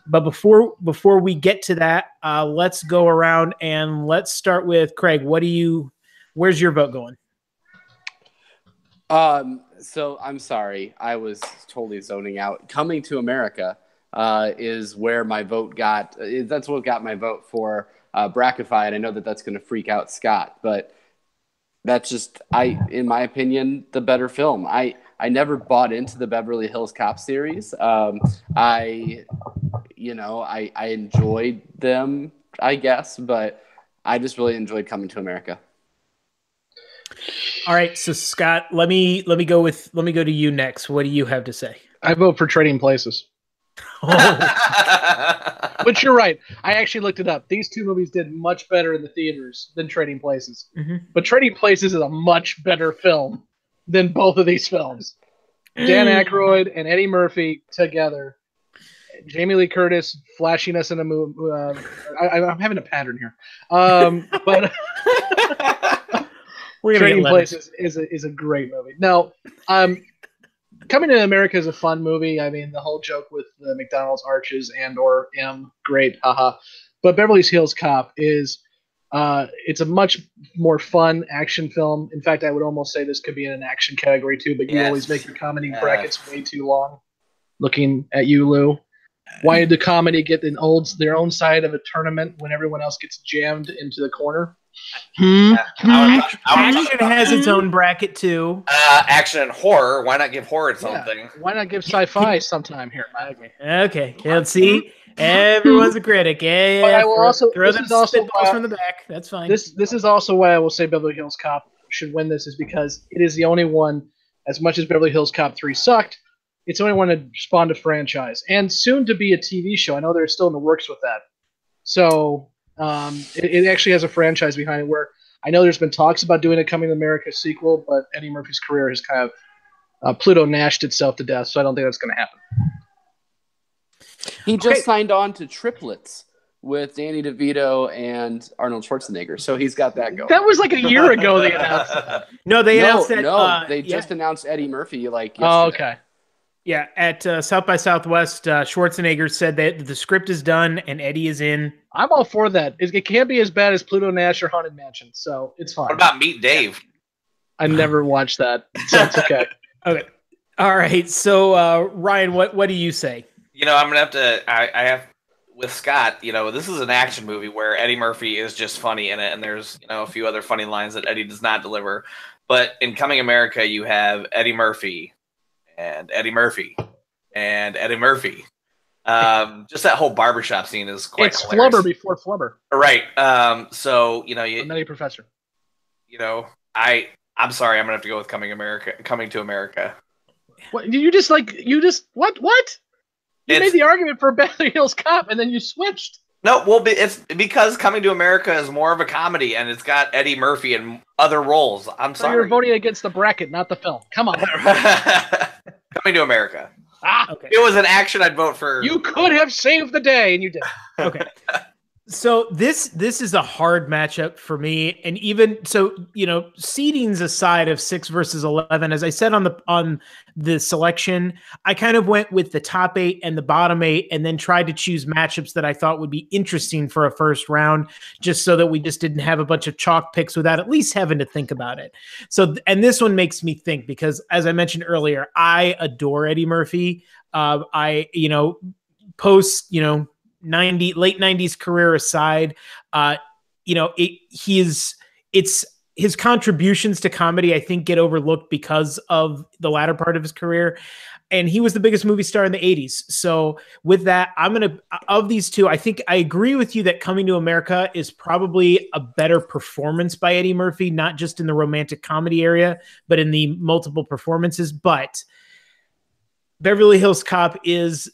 But before we get to that, let's go around and let's start with Craig. Where's your vote going? So I'm sorry, I was totally zoning out. Coming to America is where my vote got. That's what got my vote for Brackify, and I know that's going to freak out Scott, but that's just in my opinion, the better film. I never bought into the Beverly Hills Cop series. I enjoyed them, I guess, but I just really enjoyed Coming to America. All right, so Scott, let me go to you next. What do you have to say? I vote for Trading Places. Which you're right. I actually looked it up. These 2 movies did much better in the theaters than Trading Places. Mm-hmm. But Trading Places is a much better film than both of these films. Dan Aykroyd and Eddie Murphy together. Jamie Lee Curtis flashing us in a movie. I'm having a pattern here. But Trading Places is a great movie. Now, Coming to America is a fun movie. I mean, the whole joke with the McDonald's arches and/or M, great, haha. But Beverly Hills Cop is it's a much more fun action film. In fact, I would almost say this could be in an action category too. But you always make your comedy brackets way too long. Looking at you, Lou. Why did the comedy get their own side of a tournament when everyone else gets jammed into the corner? Action has its own bracket too. Action and horror. Why not give horror something? Yeah. Why not give sci-fi sometime here? Okay. Let's see. Everyone's a critic. Yeah. But I will also throw them spitballs from the back. That's fine. This is also why I will say Beverly Hills Cop should win this is because it is the only one, as much as Beverly Hills Cop 3 sucked, it's the only one to spawn a franchise. And soon to be a TV show. I know they're still in the works with that. So it actually has a franchise behind it where I know there's been talks about doing a Coming to America sequel, but Eddie Murphy's career has kind of Pluto Nashed itself to death, so I don't think that's going to happen. He just signed on to Triplets with Danny DeVito and Arnold Schwarzenegger, so he's got that going. That was like a year ago they announced that. No, they announced that. No, they just announced Eddie Murphy like yesterday. Oh, okay. Yeah, at South by Southwest, Schwarzenegger said that the script is done and Eddie is in. I'm all for that. It can't be as bad as Pluto Nash or Haunted Mansion, so it's fine. What about Meet Dave? I never watched that, so it's okay. Okay. All right. So, Ryan, what do you say? You know, I'm going to have to, I have, with Scott, you know, this is an action movie where Eddie Murphy is just funny in it, and there's, you know, a few other funny lines that Eddie does not deliver. But in Coming America, you have Eddie Murphy and Eddie Murphy and Eddie Murphy. Just that whole barbershop scene is quite It's hilarious. Flubber before Flubber. Right. So, you know, Nutty Professor. You know, I'm sorry, I'm gonna have to go with Coming to America. What you just what? You made the argument for Beverly Hills Cop and then you switched. No, well, it's because Coming to America is more of a comedy and it's got Eddie Murphy in other roles. I'm So sorry. you're voting against the bracket, not the film. Come on. Coming to America. Okay. If it was an action, I'd vote for. You could have saved the day, and you did. Okay. So this is a hard matchup for me, and even so, you know, seedings aside of 6 versus 11, as I said on the selection, I kind of went with the top 8 and the bottom 8, and then tried to choose matchups that I thought would be interesting for a first round, just so that we just didn't have a bunch of chalk picks without at least having to think about it. So, and this one makes me think because, as I mentioned earlier, I adore Eddie Murphy. Late 90s career aside, his contributions to comedy, I think, get overlooked because of the latter part of his career. And he was the biggest movie star in the 80s. So with that, of these two, I think I agree with you that Coming to America is probably a better performance by Eddie Murphy, not just in the romantic comedy area, but in the multiple performances. But Beverly Hills Cop is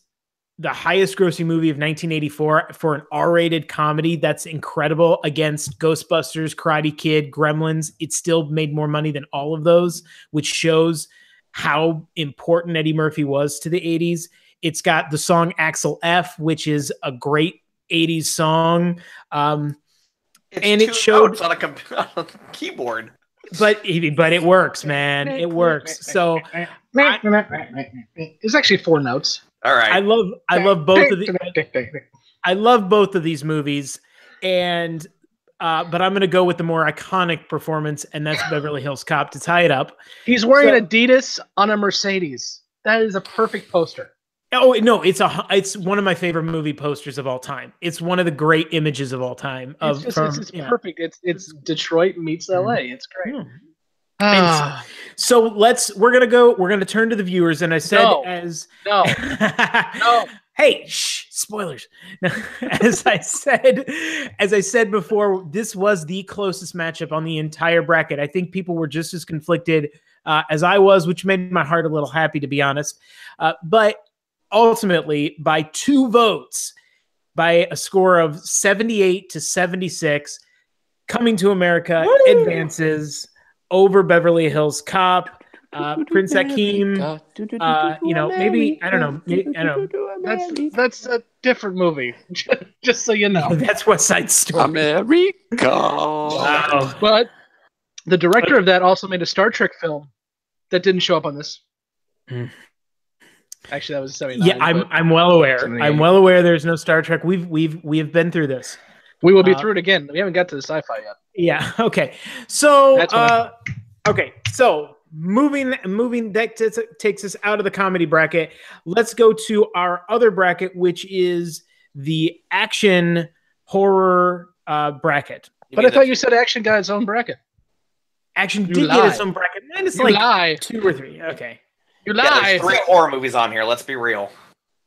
the highest grossing movie of 1984 for an R-rated comedy. That's incredible. Against Ghostbusters, Karate Kid, Gremlins, it still made more money than all of those, which shows how important Eddie Murphy was to the 80s. It's got the song Axel F, which is a great 80s song. And it showed on a keyboard. But it works, man. It works. So it's actually 4 notes. All right. I love both of the I love both of these movies, and but I'm going to go with the more iconic performance, and that's Beverly Hills Cop to tie it up. He's wearing Adidas on a Mercedes. That is a perfect poster. Oh no, it's one of my favorite movie posters of all time. It's one of the great images of all time. It's perfect. It's Detroit meets LA. It's great. So we're gonna turn to the viewers, and I said no. Hey, spoilers. As I said before, this was the closest matchup on the entire bracket. I think people were just as conflicted as I was, which made my heart a little happy, to be honest. But ultimately, by 2 votes, by a score of 78 to 76, Coming to America advances over Beverly Hills Cop. Prince Hakeem, maybe I don't know. That's a different movie. Just so you know, that's West Side Story. America. Wow. But the director of that also made a Star Trek film that didn't show up on this. Actually, that was 79. Yeah, I'm well aware. I'm well aware. There's no Star Trek. We've been through this. We will be through it again. We haven't got to the sci-fi yet. Yeah. Okay. So. Okay. So. Moving that takes us out of the comedy bracket. Let's go to our other bracket, which is the action horror bracket. But I thought you said action got its own bracket. Action did get its own bracket. And it's like 2 or 3. Okay. You lie. Yeah, there's 3 horror movies on here. Let's be real.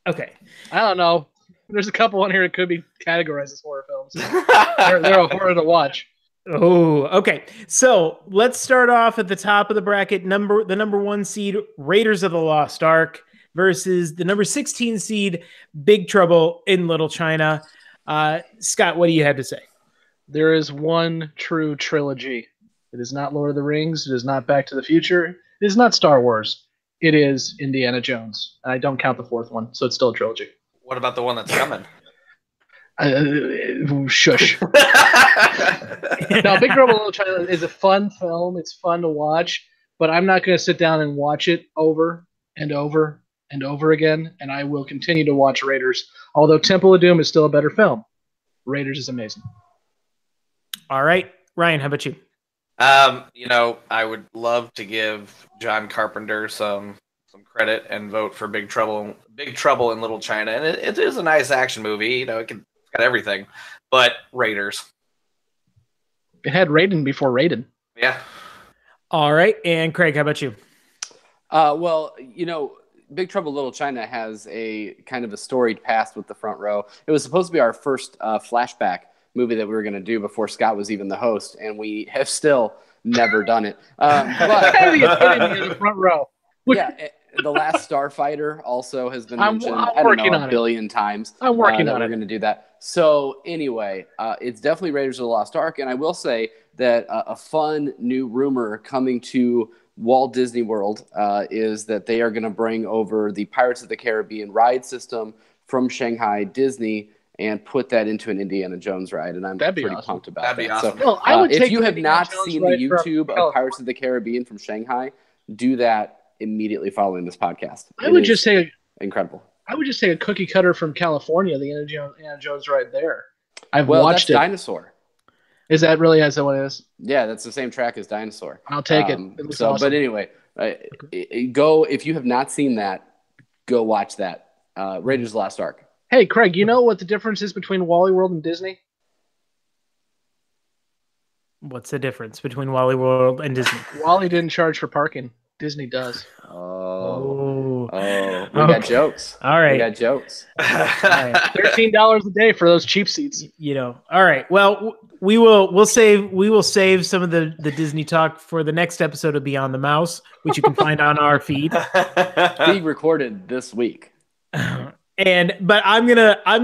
Okay. I don't know. There's a couple on here that could be categorized as horror films. they're a horror to watch. Oh, okay. So let's start off at the top of the bracket. The number 1 seed, Raiders of the Lost Ark, versus the number 16 seed, Big Trouble in Little China. Scott, what do you have to say? There is one true trilogy. It is not Lord of the Rings. It is not Back to the Future. It is not Star Wars. It is Indiana Jones. And I don't count the fourth one, so it's still a trilogy. What about the one that's coming? Shush. No, Big Trouble in Little China is a fun film. It's fun to watch, but I'm not going to sit down and watch it over and over and over again, and I will continue to watch Raiders. Although Temple of Doom is still a better film, Raiders is amazing. All right. Ryan, how about you? I would love to give John Carpenter some credit and vote for Big Trouble in Little China. And it is a nice action movie. It's got everything. But Raiders. It had Raiden before Raiden. Yeah. All right. And Craig, how about you? Well, Big Trouble in Little China has a kind of a storied past with the front row. It was supposed to be our first flashback movie that we were going to do before Scott was even the host, and we have still never done it. But the front row. Yeah, The Last Starfighter also has been mentioned. I'm working on a billion times. I'm working on it. We're going to do that. So anyway, it's definitely Raiders of the Lost Ark, and I will say that a fun new rumor coming to Walt Disney World is that they are going to bring over the Pirates of the Caribbean ride system from Shanghai Disney and put that into an Indiana Jones ride, and I'm pretty pumped about that. That'd be awesome. So, if you have not seen the YouTube of Pirates of the Caribbean from Shanghai, do that immediately following this podcast. I would just say incredible. I would just say a cookie cutter from California, the Indiana Jones ride there. I've watched it. Dinosaur. Is that really what it is? Yeah, that's the same track as Dinosaur. I'll take it. Awesome. But anyway, go if you have not seen that, go watch that. Raiders of the Lost Ark. Hey, Craig, you know what the difference is between Wally World and Disney? What's the difference between Wally World and Disney? Wally didn't charge for parking. Disney does. We got jokes. All right. We got jokes. All right. $13 a day for those cheap seats. All right. Well, we'll save some of the Disney talk for the next episode of Beyond the Mouse, which you can find on our feed. Being recorded this week. But I'm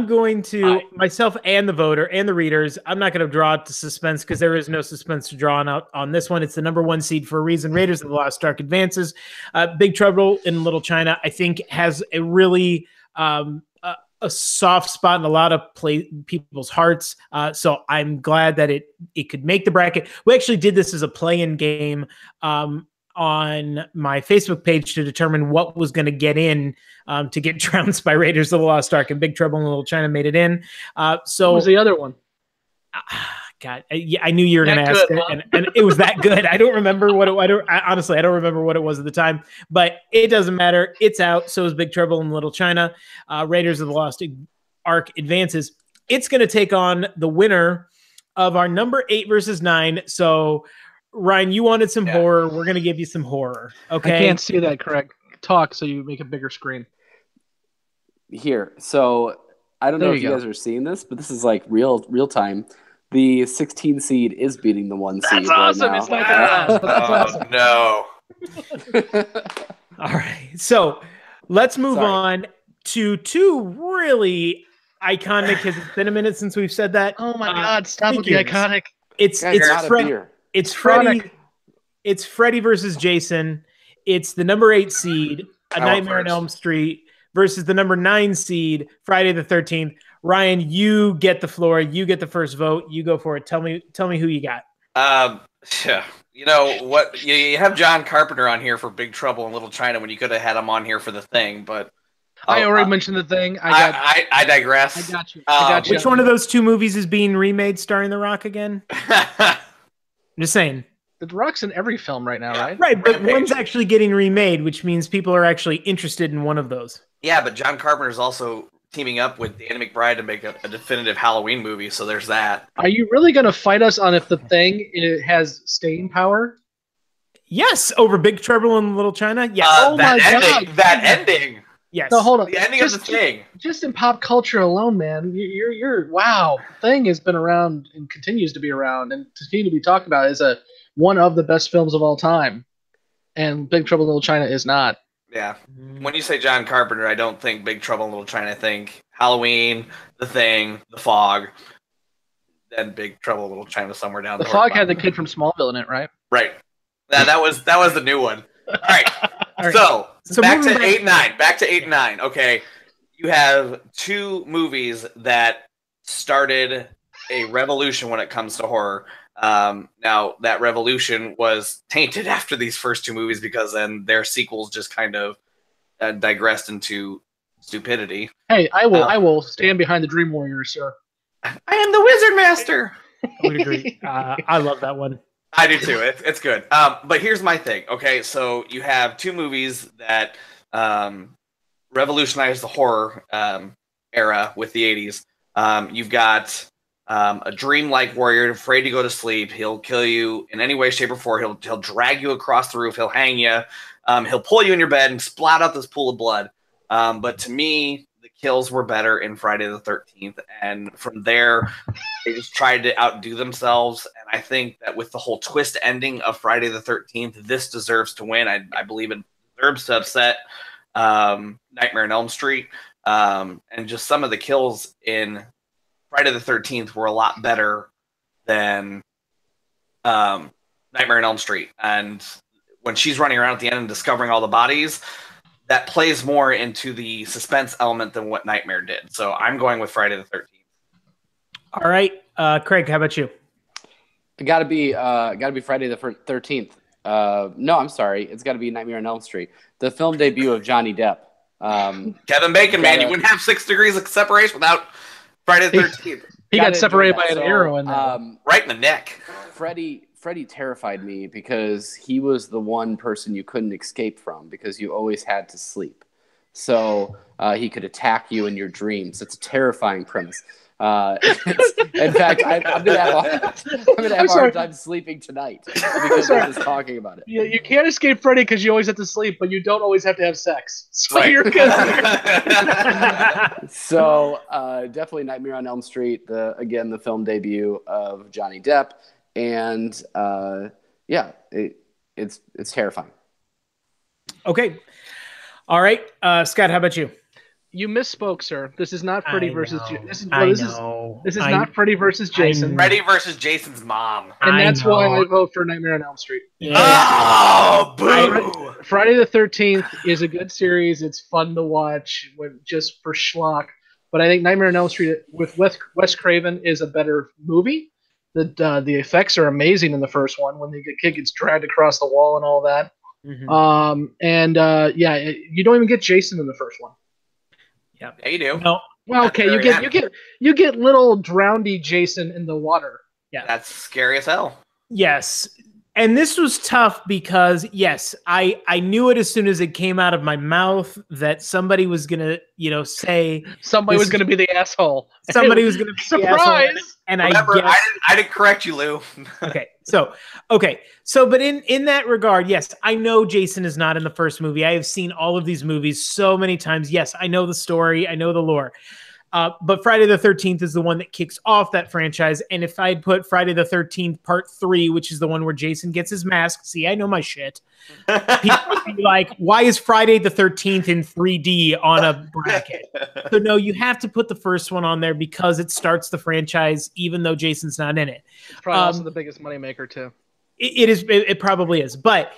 going to myself and the voter and the readers. I'm not going to draw it to suspense because there is no suspense to draw on this one. It's the number 1 seed for a reason. Raiders of the Lost Ark advances. Big Trouble in Little China, I think, has a really a soft spot in a lot of people's hearts. So I'm glad that it could make the bracket. We actually did this as a play-in game on my Facebook page to determine what was going to get in to get trounced by Raiders of the Lost Ark, and Big Trouble in Little China made it in. So what was the other one? God, I knew you were going to ask it, and it was that good. I don't remember what honestly, I don't remember what it was at the time, but it doesn't matter. It's out. So is Big Trouble in Little China. Raiders of the Lost Ark advances. It's going to take on the winner of our number 8 versus 9. So Ryan, you wanted some horror. We're going to give you some horror. Okay. I can't see that, Craig. Talk so you make a bigger screen. Here. So I don't know if you guys are seeing this, but this is like real time. The 16 seed is beating the 1 seed. That's awesome. Right now. It's not that awesome. No. All right. So let's move on to 2 really iconic, because it's been a minute since we've said that. Oh my God. Stop with the iconic. It's Freddy versus Jason. It's the number 8 seed, A Nightmare on Elm Street, versus the number 9 seed, Friday the 13th. Ryan, you get the floor. You get the first vote. You go for it. Tell me who you got. You know what? You have John Carpenter on here for Big Trouble in Little China when you could have had him on here for The Thing, but I already mentioned The Thing. I digress. I got you. Which one of those 2 movies is being remade starring The Rock again? I'm just saying. The Rock's in every film right now, right? Right, but one's actually getting remade, which means people are actually interested in one of those. Yeah, but John Carpenter's also teaming up with Danny McBride to make a definitive Halloween movie, so there's that. Are you really going to fight us on if The Thing has staying power? Yes, over Big Trouble in Little China. Yes. Oh my God. That ending. Yes. No, hold on. The ending of the Thing. Just in pop culture alone, man, you're wow. Thing has been around and continues to be around and continue to be talked about as one of the best films of all time. And Big Trouble in Little China is not. Yeah. When you say John Carpenter, I don't think Big Trouble in Little China. I think Halloween, The Thing, The Fog, then Big Trouble in Little China somewhere down The towards Fog had the bottom. kid from Smallville in it, right? Right. That was the new one. All right. All right. So back moving to 8 and 9. Back to 8 and 9. Okay. You have two movies that started a revolution when it comes to horror. Now that revolution was tainted after these first two movies because then their sequels just kind of digressed into stupidity. Hey, I will stand behind the Dream Warriors, sir. I am the Wizard Master. I would agree. I love that one. I do too. It's good. But here's my thing. Okay, so you have two movies that revolutionized the horror era with the 80s. You've got a dreamlike warrior, afraid to go to sleep. He'll kill you in any way, shape, or form. He'll drag you across the roof. He'll hang you. He'll pull you in your bed and splat out this pool of blood. But to me, the kills were better in Friday the 13th. And from there, they just tried to outdo themselves. And I think that with the whole twist ending of Friday the 13th, this deserves to win. I believe it deserves to upset Nightmare on Elm Street. And just some of the kills in Friday the 13th were a lot better than Nightmare on Elm Street. And when she's running around at the end and discovering all the bodies, that plays more into the suspense element than what Nightmare did. So I'm going with Friday the 13th. All right, Craig, how about you? It gotta be Friday the 13th. No, I'm sorry. It's gotta be Nightmare on Elm Street, the film debut of Johnny Depp. Kevin Bacon, man, you wouldn't have 6 degrees of separation without Friday the 13th. He got separated by an arrow in there. Right in the neck. Freddie terrified me because he was the one person you couldn't escape from because you always had to sleep. So he could attack you in your dreams. It's a terrifying premise. In fact, I'm going to have a hard time sleeping tonight because I'm just talking about it. You can't escape Freddy because you always have to sleep, but you don't always have to have sex. So Right. you're good. So definitely Nightmare on Elm Street, the film debut of Johnny Depp. And it's terrifying. Okay. All right. Scott, how about you? You misspoke, sir. This is not Freddy versus this is I not Freddy versus Jason. Freddy versus Jason's mom. And that's why I vote for Nightmare on Elm Street. Yeah. Oh, boo! Friday the 13th is a good series. It's fun to watch just for schlock. But I think Nightmare on Elm Street with Wes Craven is a better movie. The effects are amazing in the first one when the kid gets dragged across the wall and all that. Mm-hmm. You don't even get Jason in the first one. Yeah, you do. No. Well, okay, you get little drownedy Jason in the water. Yeah, that's scary as hell. Yes. And this was tough because, yes, I knew it as soon as it came out of my mouth that somebody was going to, say... Somebody was going to be the asshole. Somebody was going to be surprise! The asshole. And remember, I didn't correct you, Lou. Okay. So, but in that regard, yes, I know Jason is not in the first movie. I have seen all of these movies so many times. Yes, I know the story. I know the lore. But Friday the 13th is the one that kicks off that franchise. And if I had put Friday the 13th Part 3, which is the one where Jason gets his mask, see, I know my shit. People would be like, why is Friday the 13th in 3D on a bracket? So no, you have to put the first one on there because it starts the franchise, even though Jason's not in it. It's probably also the biggest moneymaker, too. It probably is. But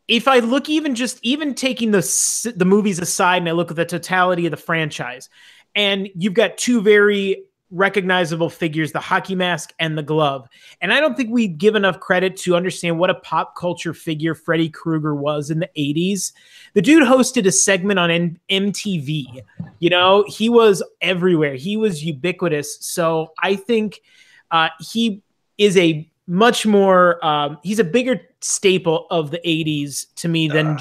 if I look even taking the movies aside and I look at the totality of the franchise, and you've got two very recognizable figures, the hockey mask and the glove. And I don't think we give enough credit to understand what a pop culture figure Freddy Krueger was in the 80s. The dude hosted a segment on MTV. He was everywhere. He was ubiquitous. So I think he is a much more he's a bigger staple of the 80s to me than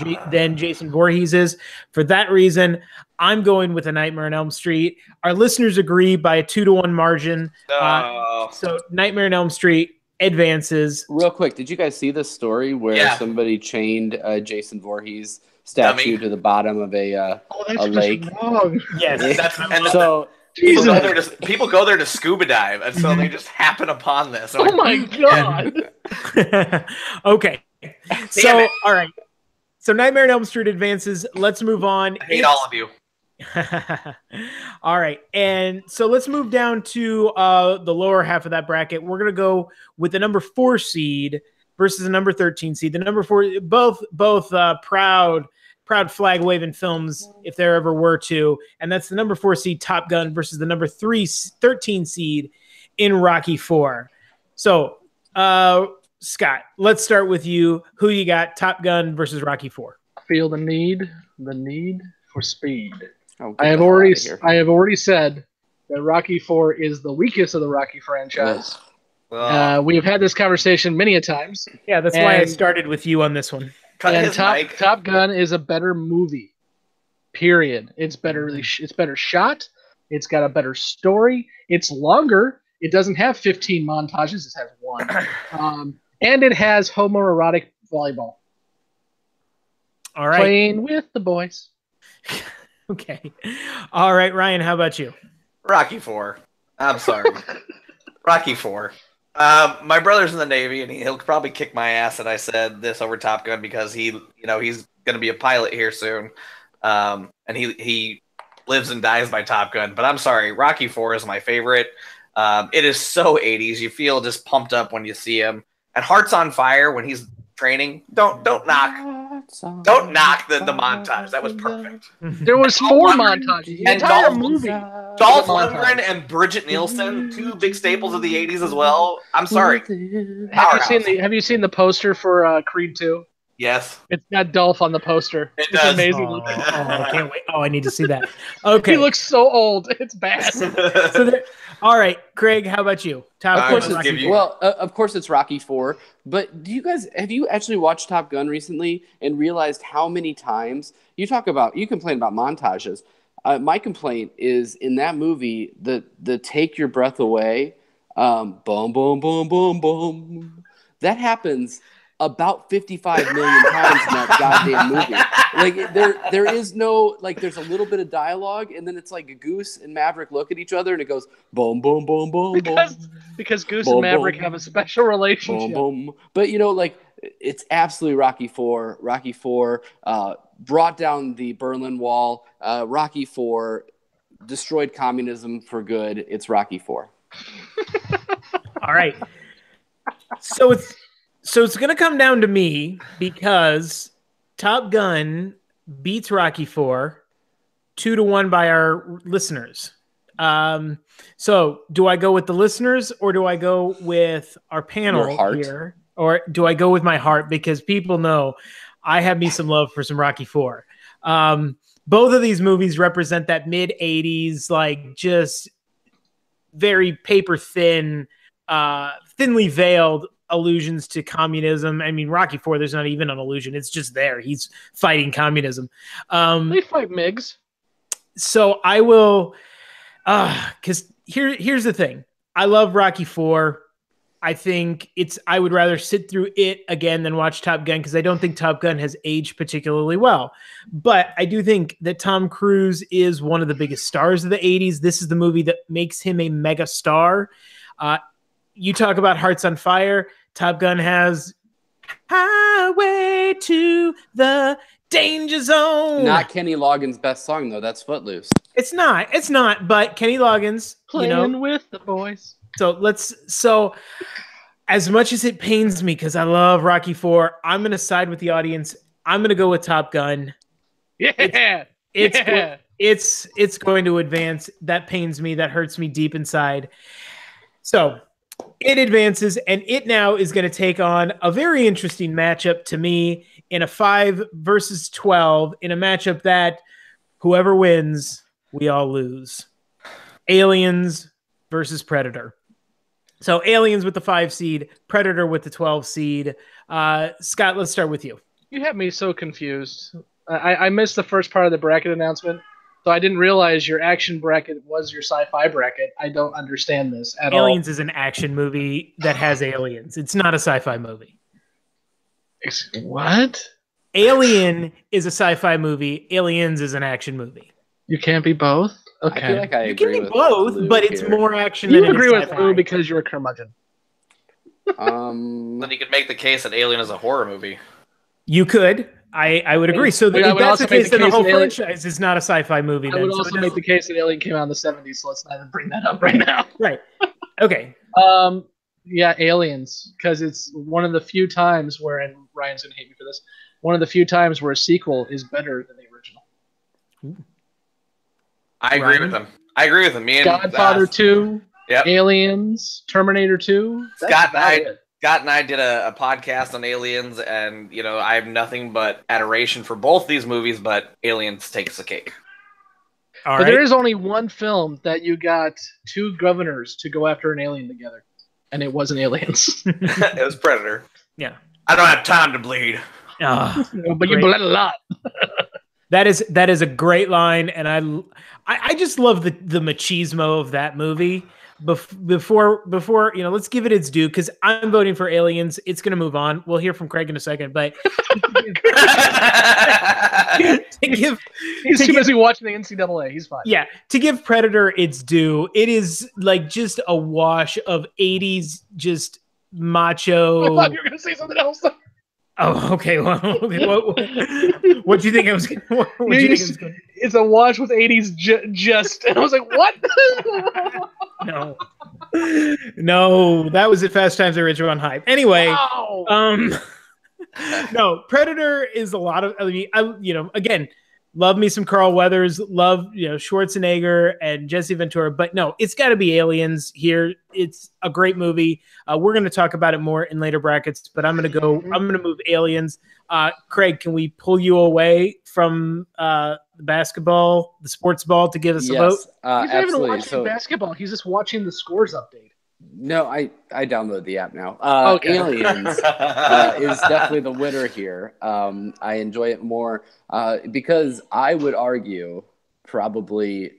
Jason Voorhees is. For that reason, I'm going with A Nightmare on Elm Street. Our listeners agree by a 2-1 margin. So Nightmare on Elm Street advances. Real quick, did you guys see this story where somebody chained Jason Voorhees statue to the bottom of a lake. Wrong. Yes. People go there to scuba dive, and so they just happen upon this. Oh my god. Okay. So, all right. So Nightmare on Elm Street advances. Let's move on. I hate all of you. All right. And so let's move down to the lower half of that bracket. We're going to go with the number 4 seed versus the number 13 seed. The number 4, both proud flag waving films, if there ever were two. And that's the number 4 seed Top Gun versus the number 13 seed in Rocky 4. So, Scott, let's start with you. Who you got, Top Gun versus Rocky 4? I feel the need for speed. I have already said that Rocky 4 is the weakest of the Rocky franchise. We have had this conversation many a times. Yeah, that's why I started with you on this one. And Top Gun is a better movie. Period. It's better shot. It's got a better story. It's longer. It doesn't have 15 montages. It has 1. And it has homoerotic volleyball. All right. Playing with the boys. Okay. All right, Ryan, how about you? Rocky 4. I'm sorry. Rocky 4. My brother's in the Navy, and he'll probably kick my ass that I said this over Top Gun because he's going to be a pilot here soon, and he lives and dies by Top Gun. But I'm sorry, Rocky 4 is my favorite. It is so 80s. You feel just pumped up when you see him. And Hearts on Fire when he's training. Don't knock the montage. That was perfect. There was 4 montages. The entire movie. Dolph Lundgren and Bridget Nielsen, 2 big staples of the 80s as well. I'm sorry. Have you seen the poster for Creed 2? Yes. It's got Dolph on the poster. It's amazing. I can't wait. Oh, I need to see that. Okay. He looks so old. It's bad. All right, Craig, how about you? Of course it's Rocky 4. But have you actually watched Top Gun recently and realized how many times you complain about montages? My complaint is in that movie, the take your breath away, boom, boom, boom, boom, boom. That happens about 55 million times in that goddamn movie. Like there is no, like, there's a little bit of dialogue, and then it's like a Goose and Maverick look at each other, and it goes boom, boom, boom, boom, because Goose and Maverick have a special relationship. Boom, boom. But it's absolutely Rocky 4. Rocky 4 brought down the Berlin Wall. Rocky 4 destroyed communism for good. It's Rocky 4. All right. So it's going to come down to me because Top Gun beats Rocky 4 2-1 by our listeners. So do I go with the listeners or do I go with our panel here? Or do I go with my heart? Because people know I have me some love for some Rocky 4. Both of these movies represent that mid-'80s, like just very paper thin, thinly veiled allusions to communism. I mean, Rocky 4, there's not even an allusion. It's just there. He's fighting communism. They fight MiGs. So I will, because here's the thing. I love Rocky 4. I think I would rather sit through it again than watch Top Gun because I don't think Top Gun has aged particularly well. But I do think that Tom Cruise is one of the biggest stars of the 80s. This is the movie that makes him a mega star. You talk about Hearts on Fire. Top Gun has Highway to the Danger Zone. Not Kenny Loggins' best song, though. That's Footloose. It's not. But Kenny Loggins. Playing with the boys. So as much as it pains me because I love Rocky 4, I'm going to side with the audience. I'm going to go with Top Gun. Yeah. It's going to advance. That pains me. That hurts me deep inside. So it advances, and it now is going to take on a very interesting matchup to me in a 5 versus 12 in a matchup that whoever wins, we all lose. Aliens versus Predator. So Aliens with the 5 seed, Predator with the 12 seed. Scott, let's start with you. You have me so confused. I missed the first part of the bracket announcement, so I didn't realize your action bracket was your sci-fi bracket. I don't understand this at all. Aliens is an action movie that has aliens. It's not a sci-fi movie. What? Alien is a sci-fi movie. Aliens is an action movie. You can't be both. Okay. I feel like I You agree can be with both, Lou but it's here. more action You than agree it is with sci-fi. Lou because you're a curmudgeon. Then you could make the case that Alien is a horror movie. You could. I would agree. So But I if would that's the also make case, the then the case whole that Alien- franchise is not a sci-fi movie. I Then. would So also it make the case that Alien came out in the 70s, so let's not even bring that up right now. right. Okay. Yeah, Aliens, because it's one of the few times where, and Ryan's gonna hate me for this, one of the few times where a sequel is better than the original. I agree with him. I agree with him. Me and Godfather 2, Yep. Aliens, Terminator 2. Scott and I did a podcast on Aliens, and I have nothing but adoration for both these movies, but Aliens takes the cake. All But right. there is only one film that you got two governors to go after an alien together, and it wasn't Aliens. It was Predator. Yeah. I don't have time to bleed. But you bled a lot. That is a great line, and I just love the machismo of that movie. Before let's give it its due, because I'm voting for Aliens. It's going to move on. We'll hear from Craig in a second, but He's too busy watching the NCAA. He's fine. Yeah, to give Predator its due, it is like just a wash of 80s just macho. I thought you were going to say something else. Oh, okay. Well, what do you think I was going to? It's a wash with 80s just. And I was like, what? No, that was at Fast Times at Ridgemont High. Anyway, wow. No, Predator is a lot of. I mean, again, love me some Carl Weathers, love Schwarzenegger and Jesse Ventura, but no, it's got to be Aliens here. It's a great movie. We're going to talk about it more in later brackets, but I'm going to move Aliens. Craig, can we pull you away from the basketball, the sports ball, to give us a vote? He's not even watching basketball. He's just watching the scores update. No, I download the app now. Okay. Aliens is definitely the winner here. I enjoy it more because I would argue, probably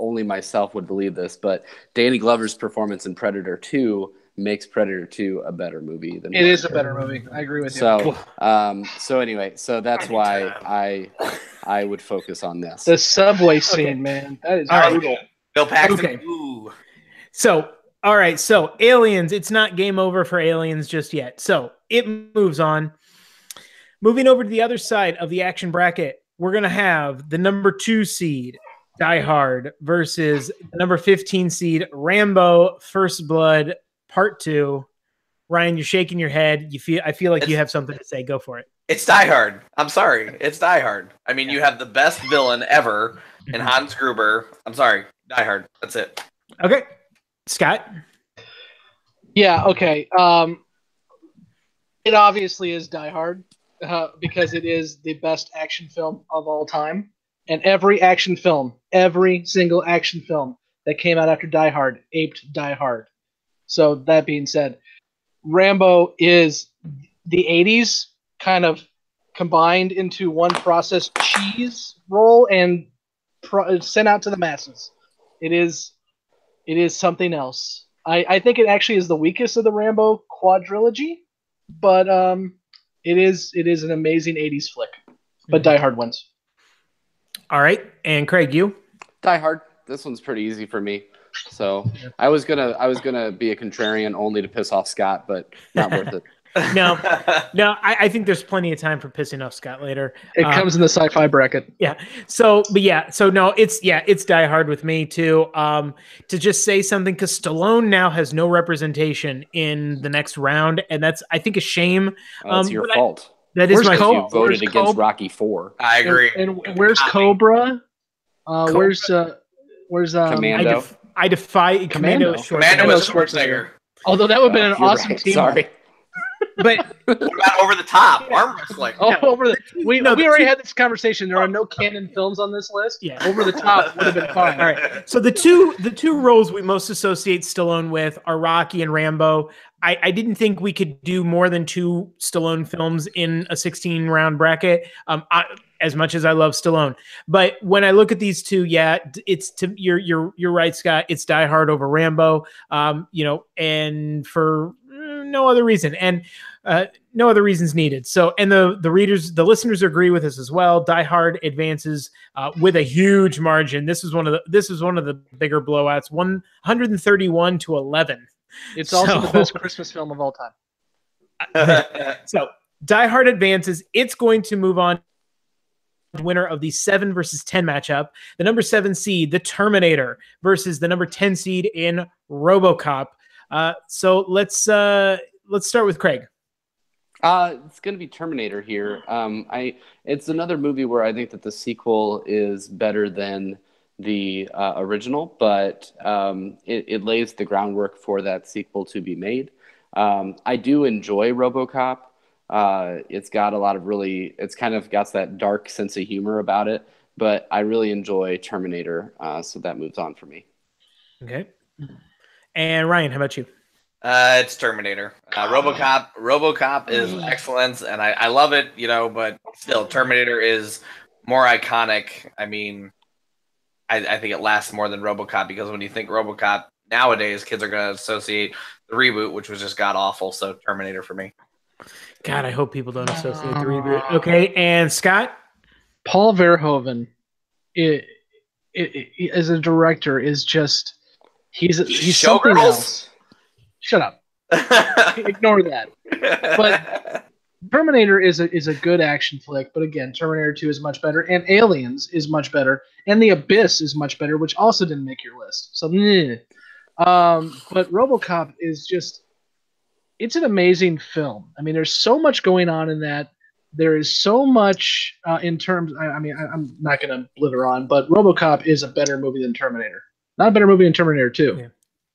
only myself would believe this, but Danny Glover's performance in Predator 2 makes Predator 2 a better movie than it is a better movie. I agree with you. So anyway, that's why I would focus on this. The subway scene, man, that is brutal. Bill Paxton. Okay. Ooh. So, all right. So, Aliens. It's not game over for Aliens just yet. So it moves on. Moving over to the other side of the action bracket, we're gonna have the number 2 seed, Die Hard, versus the number 15 seed, Rambo: First Blood Part 2. Ryan, you're shaking your head. I feel like you have something to say. Go for it. It's Die Hard. I'm sorry. It's Die Hard. I mean, you have the best villain ever in Hans Gruber. I'm sorry. Die Hard. That's it. Okay. Scott? Yeah, okay. It obviously is Die Hard because it is the best action film of all time. And every single action film that came out after Die Hard aped Die Hard. So that being said, Rambo is the 80s kind of combined into one processed cheese roll and sent out to the masses. It is something else. I think it actually is the weakest of the Rambo quadrilogy, but it is an amazing 80s flick. But Die Hard wins. All right, and Craig, you? Die Hard. This one's pretty easy for me. So I was gonna be a contrarian only to piss off Scott, but not worth it. No, I think there's plenty of time for pissing off Scott later. It comes in the sci-fi bracket. Yeah. So no, it's Die Hard with me too. To just say something, because Stallone now has no representation in the next round, and that's, I think, a shame. That's your fault. That is my fault. You voted Where's against Cobra? Rocky 4. I agree. And where's Cobra? Where's Commando? I defy Commando. Commando was Schwarzenegger. Although that would have been an awesome right. team. Sorry. But What about Over the Top? Arm wrestling. We already had this conversation. There are no canon films on this list. Yeah. Over the Top would have been fine. All right. So the two roles we most associate Stallone with are Rocky and Rambo. I didn't think we could do more than 2 Stallone films in a 16-round bracket. As much as I love Stallone, but when I look at these two, you're right, Scott. It's Die Hard over Rambo. And for no other reason, and no other reasons needed. So, and the listeners agree with us as well. Die Hard advances with a huge margin. This is one of the bigger blowouts, 131-11. It's also the best Christmas film of all time. So Die Hard advances. It's going to move on. Winner of the 7 versus 10 matchup, the number 7 seed, the Terminator, versus the number 10 seed in RoboCop. So let's start with Craig. It's going to be Terminator here. It's another movie where I think that the sequel is better than the original, but it lays the groundwork for that sequel to be made. I do enjoy RoboCop. It's got a lot of it's kind of got that dark sense of humor about it, but I really enjoy Terminator, so that moves on for me. Okay. And Ryan, how about you? It's Terminator. RoboCop is excellent, and I love it, but still, Terminator is more iconic. I mean, I think it lasts more than RoboCop, because when you think RoboCop nowadays, kids are going to associate the reboot, which was just god-awful, so Terminator for me. God, I hope people don't associate the reboot. Okay, and Scott? Paul Verhoeven, as a director, is just he's something else. Shut up. Ignore that. But Terminator is a good action flick, but again, Terminator 2 is much better, and Aliens is much better, and The Abyss is much better, which also didn't make your list. So, but RoboCop is just, it's an amazing film. I mean, there's so much going on in that. There is so much in terms. I'm not going to blither on, but RoboCop is a better movie than Terminator. Not a better movie than Terminator 2,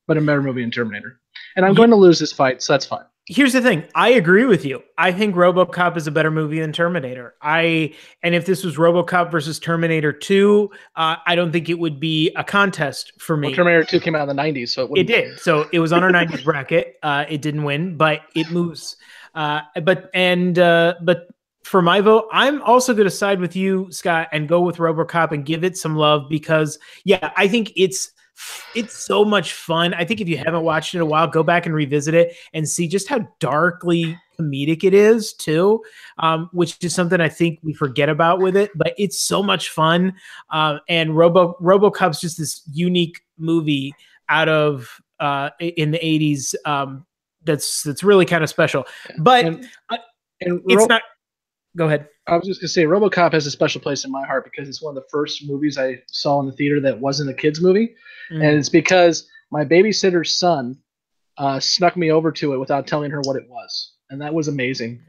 but a better movie than Terminator. And I'm going to lose this fight, so that's fine. Here's the thing. I agree with you. I think RoboCop is a better movie than Terminator. And if this was RoboCop versus Terminator 2, I don't think it would be a contest for me. Well, Terminator 2 came out in the 90s, so it did. So it was on our 90s bracket. It didn't win, but it moves. But for my vote, I'm also going to side with you, Scott, and go with RoboCop and give it some love, because I think it's so much fun. I think if you haven't watched it in a while, go back and revisit it and see just how darkly comedic it is too, which is something I think we forget about with it, but it's so much fun. And RoboCop's just this unique movie out of in the 80s that's really kind of special. But it's not. Go ahead. I was just going to say, RoboCop has a special place in my heart because it's one of the first movies I saw in the theater that wasn't a kid's movie. And it's because my babysitter's son snuck me over to it without telling her what it was. And that was amazing.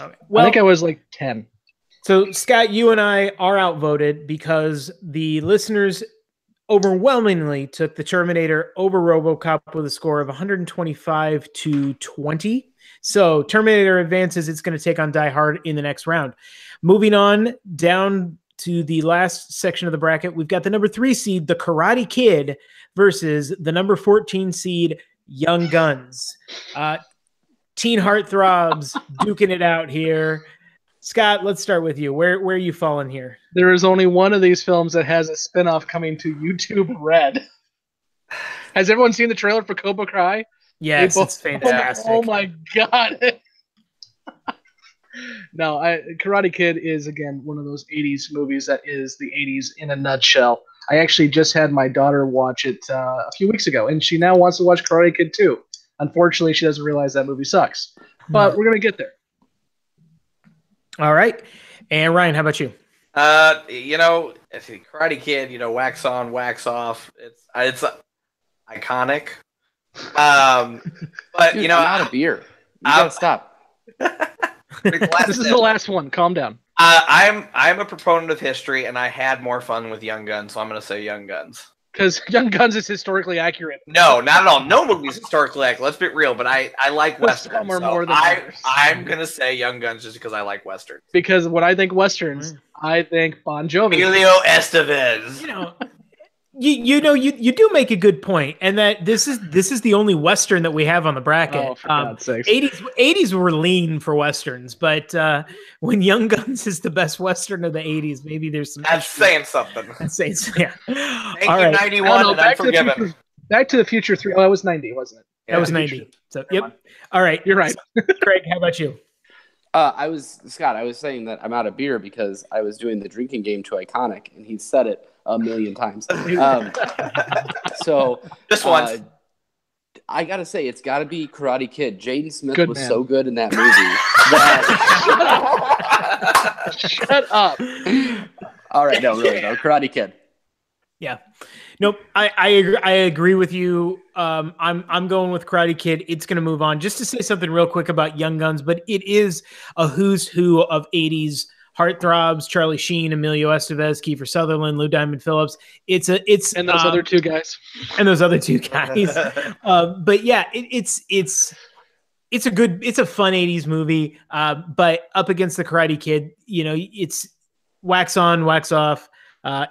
Okay. Well, I think I was like 10. So, Scott, you and I are outvoted because the listeners overwhelmingly took the Terminator over RoboCop with a score of 125-20. So Terminator advances. It's going to take on Die Hard in the next round. Moving on down to the last section of the bracket, we've got the number 3 seed, the Karate Kid, versus the number 14 seed, Young Guns. Teen heartthrobs duking it out here. Scott, let's start with you. Where are you falling here? There is only one of these films that has a spinoff coming to YouTube Red. Has everyone seen the trailer for Cobra Kai? Yes, it's fantastic. Oh my god! No, Karate Kid is again one of those '80s movies that is the '80s in a nutshell. I actually just had my daughter watch it a few weeks ago, and she now wants to watch Karate Kid 2. Unfortunately, she doesn't realize that movie sucks, but we're gonna get there. All right, and Ryan, how about you? Karate Kid, wax on, wax off. It's iconic. But Dude, I'm out of beer. You gotta stop. This is the last one. Calm down. I'm a proponent of history, and I had more fun with Young Guns, so I'm going to say Young Guns. Because Young Guns is historically accurate. No, not at all. No movie is historically accurate. Let's be real, but I like westerns. So I'm going to say Young Guns just because I like westerns. Because when I think westerns, I think Bon Jovi. Emilio Estevez. You do make a good point, and that this is the only Western that we have on the bracket. Oh, for God's sakes. 80s were lean for Westerns, but when Young Guns is the best Western of the 80s, maybe there's some. That's saying something. That's saying, yeah. 1991, and I'm forgiven. Back to the Future 3. Oh, that was 90, wasn't it? That was 90. So, yep. All right. You're right. Craig, how about you? I was saying that I'm out of beer because I was doing the drinking game to Iconic, and he said it a million times. So Just once. I gotta say, it's got to be Karate Kid. Jaden Smith Good was man. so good in that movie. that... Shut up. All right, no, really, no, Karate Kid. Yeah. Nope. I agree with you. I'm going with Karate Kid. It's going to move on. Just to say something real quick about Young Guns, but it is a who's who of 80s heartthrobs: Charlie Sheen, Emilio Estevez, Kiefer Sutherland, Lou Diamond Phillips. It's and those other two guys. But yeah, it's a fun 80s movie. But up against the Karate Kid, it's wax on, wax off.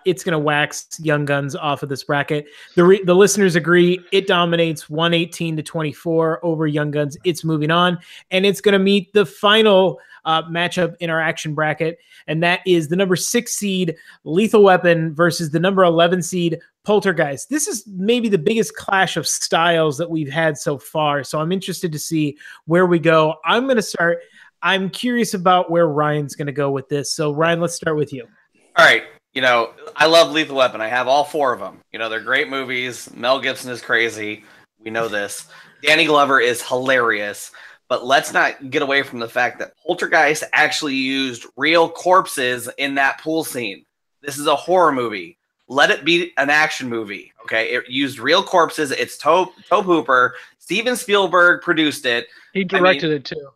It's going to wax Young Guns off of this bracket. The listeners agree. It dominates 118-24 over Young Guns. It's moving on, and it's going to meet the final matchup in our action bracket, and that is the number 6 seed Lethal Weapon versus the number 11 seed Poltergeist. This is maybe the biggest clash of styles that we've had so far, so I'm interested to see where we go. I'm going to start. I'm curious about where Ryan's going to go with this. So, Ryan, let's start with you. All right. I love Lethal Weapon. I have all 4 of them. They're great movies. Mel Gibson is crazy. We know this. Danny Glover is hilarious. But let's not get away from the fact that Poltergeist actually used real corpses in that pool scene. This is a horror movie. Let it be an action movie. Okay. It used real corpses. It's Tobe Hooper. Steven Spielberg produced it. He directed it too.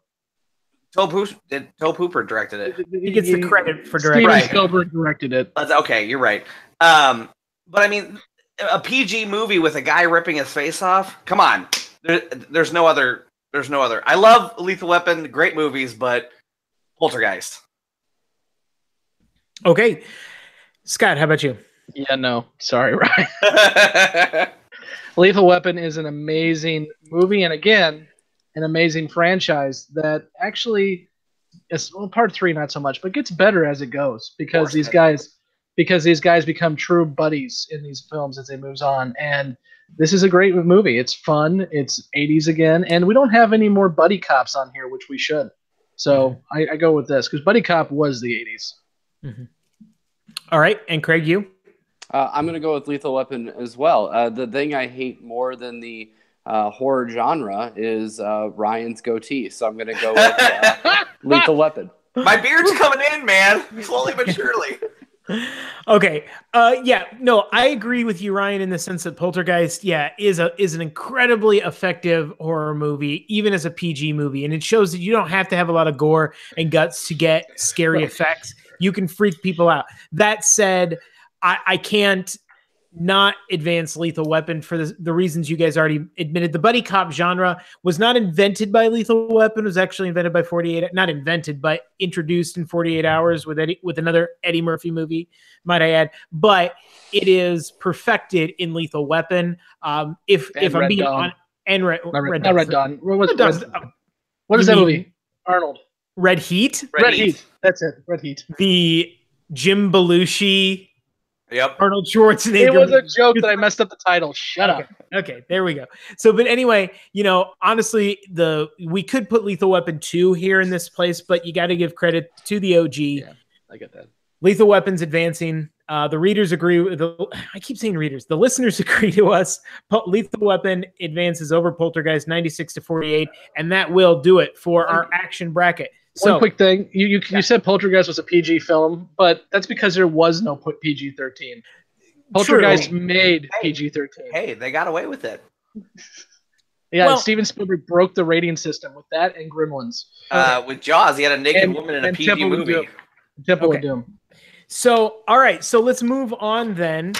Tobe Hooper directed it. He gets the credit for directing. Steven Spielberg directed it. Okay, you're right. But I mean, a PG movie with a guy ripping his face off. Come on, there's no other. I love Lethal Weapon, great movies, but Poltergeist. Okay, Scott, how about you? Yeah, no, sorry, Ryan. Lethal Weapon is an amazing movie, and again, an amazing franchise that actually is part 3 not so much, but gets better as it goes because these guys become true buddies in these films as they moves on. And this is a great movie. It's fun. It's 80s again, and we don't have any more buddy cops on here, which we should. So I go with this because buddy cop was the 80s. Mm-hmm. All right, and Craig, you? I'm going to go with Lethal Weapon as well. The thing I hate more than the horror genre is Ryan's goatee, so I'm going to go with Lethal Weapon. My beard's coming in, man, slowly but surely. Okay, I agree with you, Ryan, in the sense that Poltergeist, is an incredibly effective horror movie, even as a PG movie, and it shows that you don't have to have a lot of gore and guts to get scary effects. You can freak people out. That said, I can't not advance Lethal Weapon for the reasons you guys already admitted. The buddy cop genre was not invented by Lethal Weapon. It was actually invented by not invented, but introduced in 48 Hours with another Eddie Murphy movie, might I add. But it is perfected in Lethal Weapon. If I'm being honest, and Red Dawn. What is that movie? Arnold. Red Heat. Red Heat. That's it. Red Heat. The Jim Belushi. Yep. Arnold Schwarzenegger. It was a joke that I messed up the title. Shut up. Okay, there we go. So, but anyway, honestly, we could put Lethal Weapon 2 here in this place, but you got to give credit to the OG. Yeah, I get that. Lethal Weapon's advancing. The readers agree with I keep saying readers. The listeners agree to us. Lethal Weapon advances over Poltergeist 96-48, and that will do it for our action bracket. One quick thing. You said Poltergeist was a PG film, but that's because there was no PG-13. Poltergeist made PG-13. Hey, they got away with it. Yeah, Steven Spielberg broke the rating system with that and Gremlins. With Jaws, he had a naked woman in a PG Temple movie. Temple of Doom. So, all right. So let's move on then.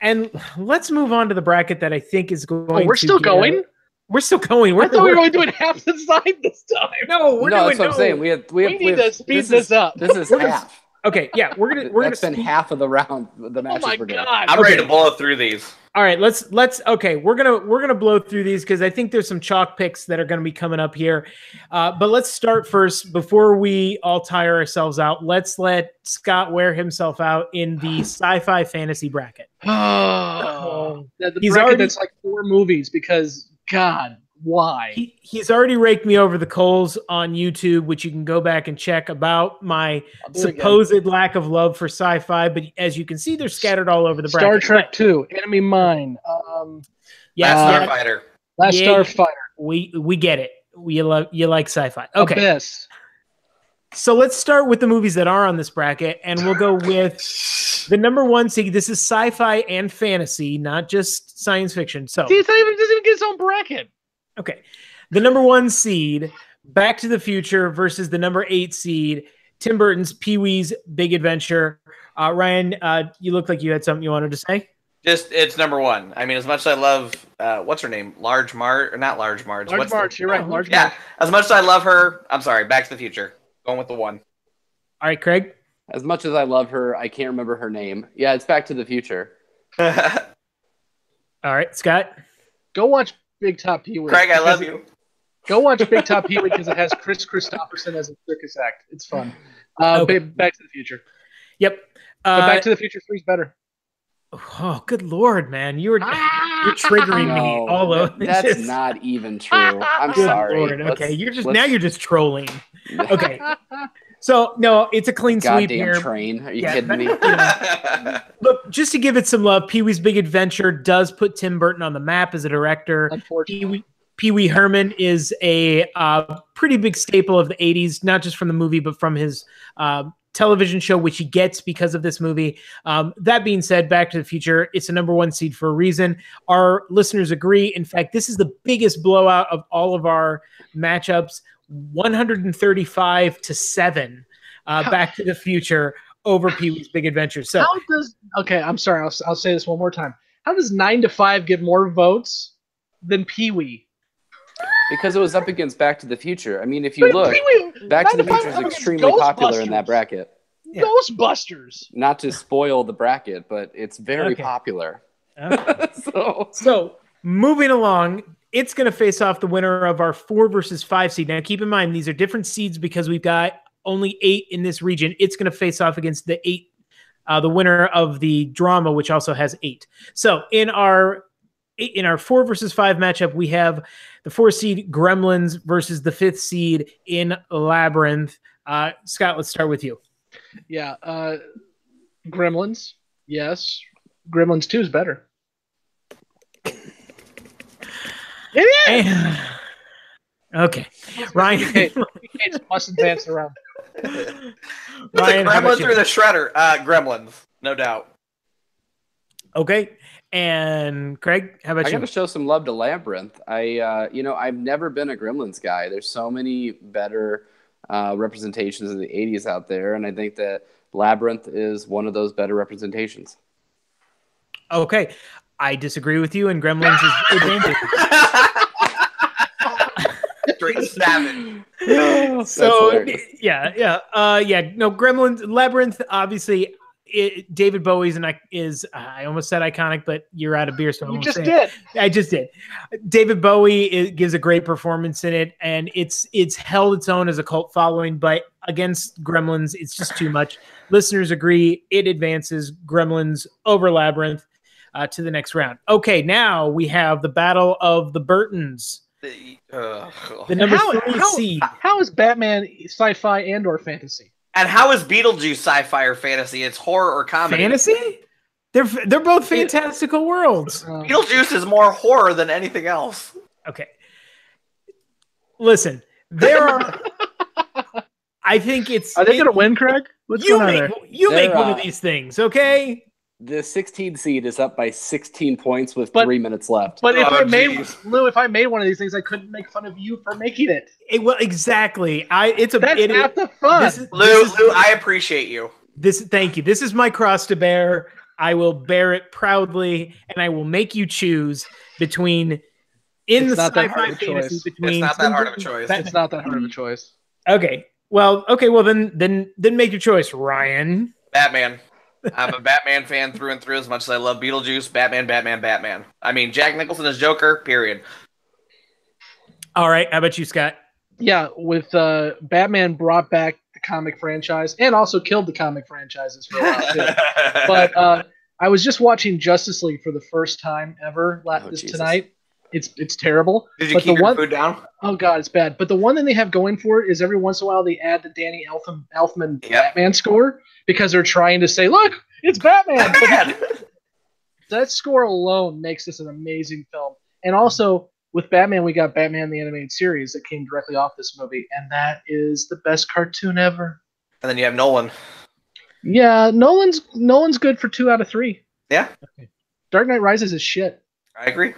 And let's move on to the bracket that I think is going we're still going? We're still going. I thought we were only doing half the side this time. No, we're doing. That's what I'm saying. We need to speed this up. This is half. Okay, yeah, we're gonna spend half of the round. The matches we're doing. I'm ready to blow through these. All right, let's. Okay, we're gonna blow through these because I think there's some chalk picks that are gonna be coming up here. But let's start first before we all tire ourselves out. Let's let Scott wear himself out in the sci-fi fantasy bracket. Oh, the He's bracket already- that's like 4 movies because God, why? He's already raked me over the coals on YouTube, which you can go back and check about my I'll do it again. supposed lack of love for sci-fi. But as you can see, they're scattered all over the Star bracket. Trek But, 2, Enemy Mine, Last Starfighter. Last Yeah, Starfighter, we get it. You like sci-fi. Okay. Abyss. So let's start with the movies that are on this bracket, and we'll go with the number 1 seed. This is sci-fi and fantasy, not just science fiction. So See, it doesn't even get its own bracket. okay. The number 1 seed, Back to the Future versus the number 8 seed, Tim Burton's Pee-wee's Big Adventure. Ryan, you look like you had something you wanted to say. Just it's number 1. I mean, as much as I love what's her name? Large Marge or not Large Marge? Large Marge, you're right. Large Yeah. Marge. As much as I love her, I'm sorry, Back to the Future. Going with the 1. All right, Craig. As much as I love her, I can't remember her name. Yeah, it's Back to the Future. All right, Scott. Go watch Big Top Pee-wee. Craig, I love you. Go watch Big Top Pee-wee because it has Chris Christopherson as a circus act. It's fun. Okay. Back to the Future. Yep. But Back to the Future 3 is better. Oh, good Lord, man. You're triggering me No, all over. that's not even true. I'm sorry. Lord. Okay, Let's- you're just trolling. Okay. So no, it's a clean sweep Goddamn here. train. Are you Yeah, kidding me? Look, just to give it some love, Pee-wee's Big Adventure does put Tim Burton on the map as a director. Unfortunately. Pee-wee Herman is a pretty big staple of the 80s, not just from the movie, but from his television show, which he gets because of this movie. That being said, Back to the Future, it's a number 1 seed for a reason. Our listeners agree. In fact, this is the biggest blowout of all of our matchups, 135-7, Back to the Future over Pee-wee's Big Adventure. So How does I'm sorry, I'll say this one more time. How does 9 to 5 get more votes than Pee-wee? Because it was up against Back to the Future. I mean, if you look, Back to the Future is extremely popular in that bracket. Yeah. Ghostbusters. Not to spoil the bracket, but it's very Okay. popular. Okay. So So moving along, it's going to face off the winner of our 4 versus 5 seed. Now, keep in mind, these are different seeds because we've got only 8 in this region. It's going to face off against the 8, the winner of the drama, which also has 8. So in our 4 versus 5 matchup, we have the 4 seed Gremlins versus the 5th seed in Labyrinth. Scott, let's start with you. Yeah. Gremlins. Yes. Gremlins 2 is better. It is. Okay, Ryan. Okay, must advance around. Ryan, The how about Gremlins you? through the shredder. Gremlins, no doubt. Okay, and Craig, how about I you? got to show some love to Labyrinth. I've never been a Gremlins guy. There's so many better representations of the 80s out there, and I think that Labyrinth is one of those better representations. Okay, I disagree with you, and Gremlins is advantage. Straight 7. So hilarious. yeah. No, Gremlins, Labyrinth. Obviously, David Bowie's I almost said iconic, but you're out of beer, so I You won't just say did. it. I just did. David Bowie gives a great performance in it, and it's held its own as a cult following. But against Gremlins, it's just too much. Listeners agree. It advances Gremlins over Labyrinth to the next round. Okay, now we have the Battle of the Burtons. The number 3 seed. How is Batman sci-fi and/or fantasy? And how is Beetlejuice sci-fi or fantasy? It's horror or comedy. Fantasy? They're both fantastical worlds. Beetlejuice is more horror than anything else. Okay. Listen, there are. I think it's. Are they going to win, Craig? What's You going on make there? you make They're, one of these things, okay? The 16 seed is up by 16 points with But- 3 minutes left. But if Oh, I made geez. Lou, if I made one of these things, I couldn't make fun of you for making it. Well, exactly. That's half the fun. Lou, I appreciate you. Thank you. This is my cross to bear. I will bear it proudly, and I will make you choose between It's the not that sci-fi hard of a fantasy choice. between. It's not that Tim hard of a Burton, choice. Batman. It's not that hard of a choice. Okay. Well, then make your choice, Ryan. Batman. I'm a Batman fan through and through as much as I love Beetlejuice. Batman. I mean, Jack Nicholson is Joker, period. All right. How about you, Scott? Yeah, with Batman brought back the comic franchise and also killed the comic franchises for a while too. But I was just watching Justice League for the first time ever tonight. It's terrible. Did you keep your food down? Oh god, it's bad. But the one thing they have going for it is every once in a while they add the Danny Elfman Batman score because they're trying to say, look, it's Batman. That score alone makes this an amazing film. And also with Batman, we got Batman the Animated Series that came directly off this movie, and that is the best cartoon ever. And then you have Nolan. Yeah, Nolan's good for 2 out of 3. Yeah. Okay. Dark Knight Rises is shit. I agree.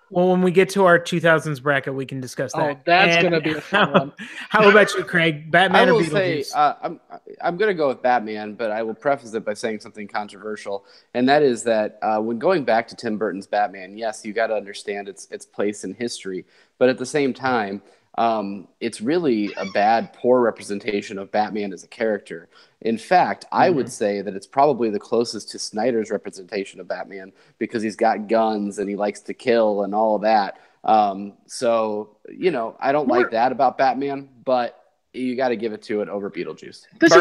Well, when we get to our 2000s bracket, we can discuss that. Oh, that's going to be a fun one. How about you, Craig? Batman or Beetlejuice? I'm going to go with Batman, but I will preface it by saying something controversial, and that is that when going back to Tim Burton's Batman, yes, you got to understand its place in history, but at the same time, it's really a bad, poor representation of Batman as a character. In fact, I would say that it's probably the closest to Snyder's representation of Batman because he's got guns and he likes to kill and all of that. So, I don't like that about Batman, but you got to give it to it over Beetlejuice. Does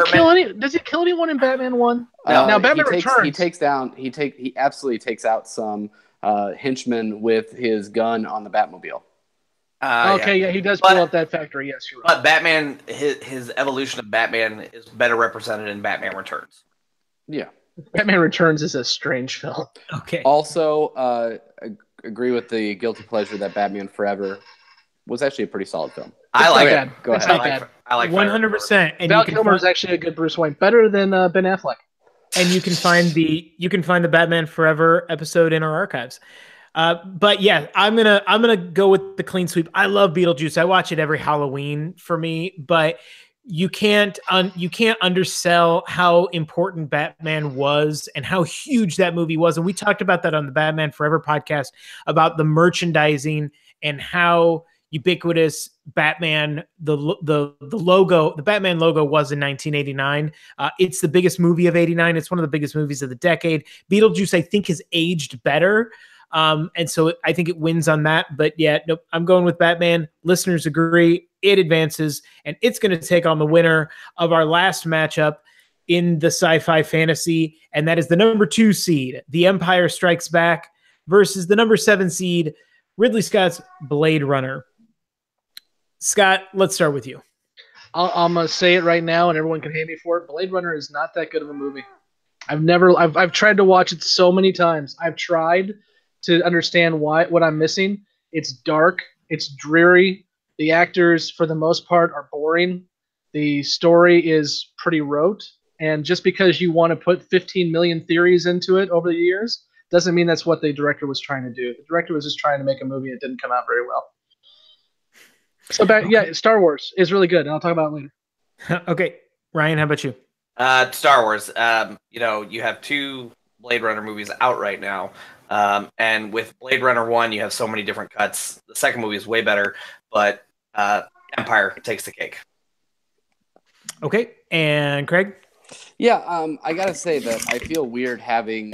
he kill anyone in Batman 1? No, now Batman Returns. He absolutely takes out some henchmen with his gun on the Batmobile. He does blow up that factory. Yes, you're right. But Batman, his evolution of Batman is better represented in Batman Returns. Yeah. Batman Returns is a strange film. Okay. Also, agree with the guilty pleasure that Batman Forever was actually a pretty solid film. I like it. Go ahead. I like 100%. And Val Kilmer is actually a good Bruce Wayne, better than Ben Affleck. And you can find the Batman Forever episode in our archives. But yeah, I'm gonna go with the clean sweep. I love Beetlejuice. I watch it every Halloween for me, but you can't undersell how important Batman was and how huge that movie was. And we talked about that on the Batman Forever podcast about the merchandising and how ubiquitous Batman the logo, the Batman logo was in 1989. It's the biggest movie of 89. It's one of the biggest movies of the decade. Beetlejuice, I think, has aged better. And so I think it wins on that. But yeah, nope, I'm going with Batman. Listeners agree. It advances, and it's going to take on the winner of our last matchup in the sci-fi fantasy, and that is the number 2 seed, The Empire Strikes Back, versus the number 7 seed, Ridley Scott's Blade Runner. Scott, let's start with you. I'm going to say it right now, and everyone can hate me for it. Blade Runner is not that good of a movie. I've tried to watch it so many times. I've tried to understand what I'm missing. It's dark. It's dreary. The actors, for the most part, are boring. The story is pretty rote. And just because you want to put 15 million theories into it over the years doesn't mean that's what the director was trying to do. The director was just trying to make a movie that didn't come out very well. So Star Wars is really good, and I'll talk about it later. Okay. Ryan, how about you? Star Wars. You have 2 Blade Runner movies out right now. And with Blade Runner 1, you have so many different cuts. The second movie is way better, but Empire takes the cake. Okay. And Craig? Yeah, I got to say that I feel weird having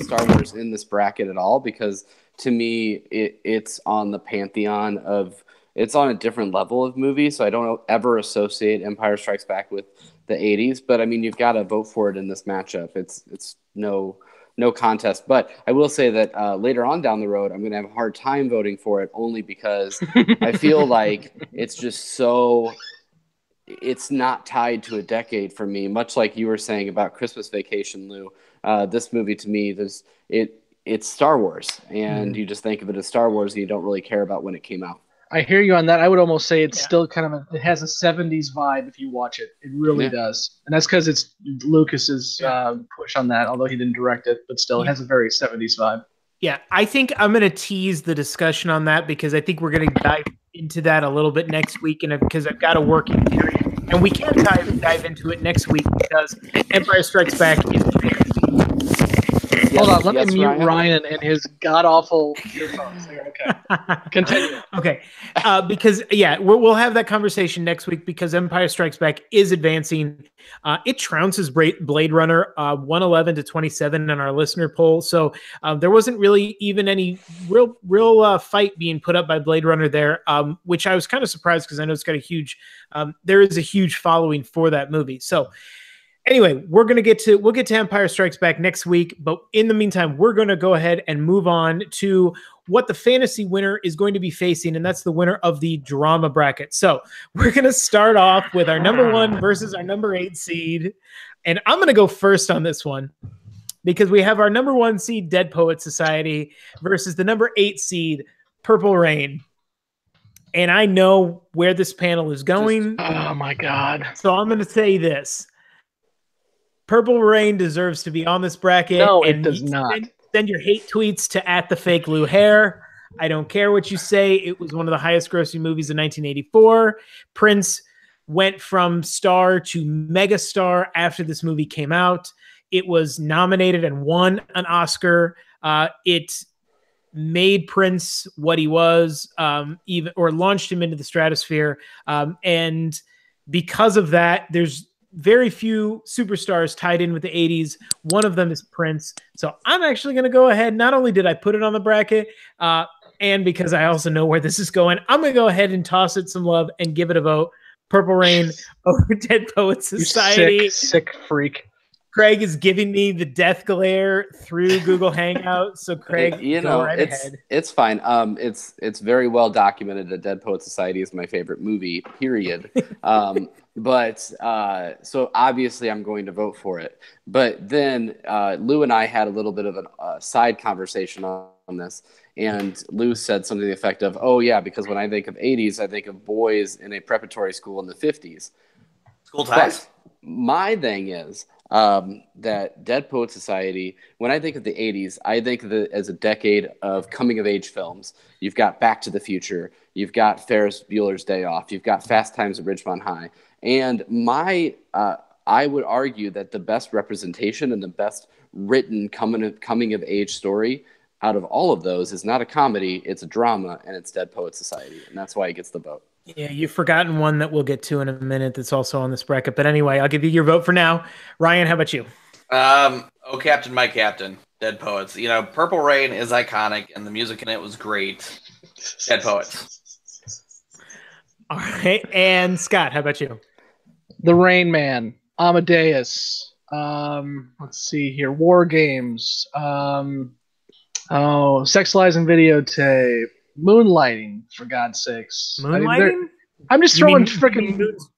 Star Wars in this bracket at all because to me, it's on the pantheon of – it's on a different level of movie, so I don't ever associate Empire Strikes Back with the 80s. But, I mean, you've got to vote for it in this matchup. It's no contest. But I will say that later on down the road, I'm going to have a hard time voting for it only because I feel like it's just so – it's not tied to a decade for me, much like you were saying about Christmas Vacation, Lou. This movie to me, it's Star Wars, and you just think of it as Star Wars and you don't really care about when it came out. I hear you on that. I would almost say it's still kind of it has a 70s vibe if you watch it. It really does. And that's because it's Lucas's push on that, although he didn't direct it, but still it has a very 70s vibe. Yeah, I think I'm going to tease the discussion on that because I think we're going to dive into that a little bit next week, and because I've got a working theory. And we can dive into it next week because Empire Strikes Back is Hold on, let me mute Ryan and his god-awful earphones there. Okay, continue. Okay, because, we'll have that conversation next week because Empire Strikes Back is advancing. It trounces Blade Runner 111 to 27 in our listener poll. So there wasn't really even any real fight being put up by Blade Runner there, which I was kind of surprised because I know it's got there is a huge following for that movie. So Anyway, we'll get to Empire Strikes Back next week, but in the meantime, we're going to go ahead and move on to what the fantasy winner is going to be facing, and that's the winner of the drama bracket. So we're going to start off with our number 1 versus our number 8 seed, and I'm going to go first on this one because we have our number 1 seed, Dead Poet Society, versus the number 8 seed, Purple Rain. And I know where this panel is going. Oh my God. So I'm going to say this. Purple Rain deserves to be on this bracket. No, it does not. Send your hate tweets to @thefake_Lou_hair. I don't care what you say. It was one of the highest grossing movies in 1984. Prince went from star to megastar after this movie came out. It was nominated and won an Oscar. It made Prince what he was, launched him into the stratosphere. And because of that, there's very few superstars tied in with the 80s. One of them is Prince. So I'm actually going to go ahead. Not only did I put it on the bracket, and because I also know where this is going, I'm going to go ahead and toss it some love and give it a vote. Purple Rain over Dead Poet Society. You sick freak. Craig is giving me the death glare through Google Hangout. So Craig, ahead. It's fine. It's very well documented that Dead Poet Society is my favorite movie, period. So obviously I'm going to vote for it. But then Lou and I had a little bit of a side conversation on this. And Lou said something to the effect of, oh yeah, because when I think of 80s, I think of boys in a preparatory school in the 50s. School ties. But my thing is, that Dead Poet Society, when I think of the 80s, I think of it as a decade of coming-of-age films. You've got Back to the Future. You've got Ferris Bueller's Day Off. You've got Fast Times at Ridgemont High. And I would argue that the best representation and the best written coming-of-age story out of all of those is not a comedy, it's a drama, and it's Dead Poet Society. And that's why it gets the vote. Yeah, you've forgotten one that we'll get to in a minute that's also on this bracket. But anyway, I'll give you your vote for now. Ryan, how about you? Oh, Captain, my Captain, Dead Poets. You know, Purple Rain is iconic, and the music in it was great. Dead Poets. All right. And Scott, how about you? The Rain Man, Amadeus. Let's see here. War Games. Sex, Lies, and Videotape. Moonlighting, for God's sakes. Moonlighting? I'm just throwing freaking Moonstruck?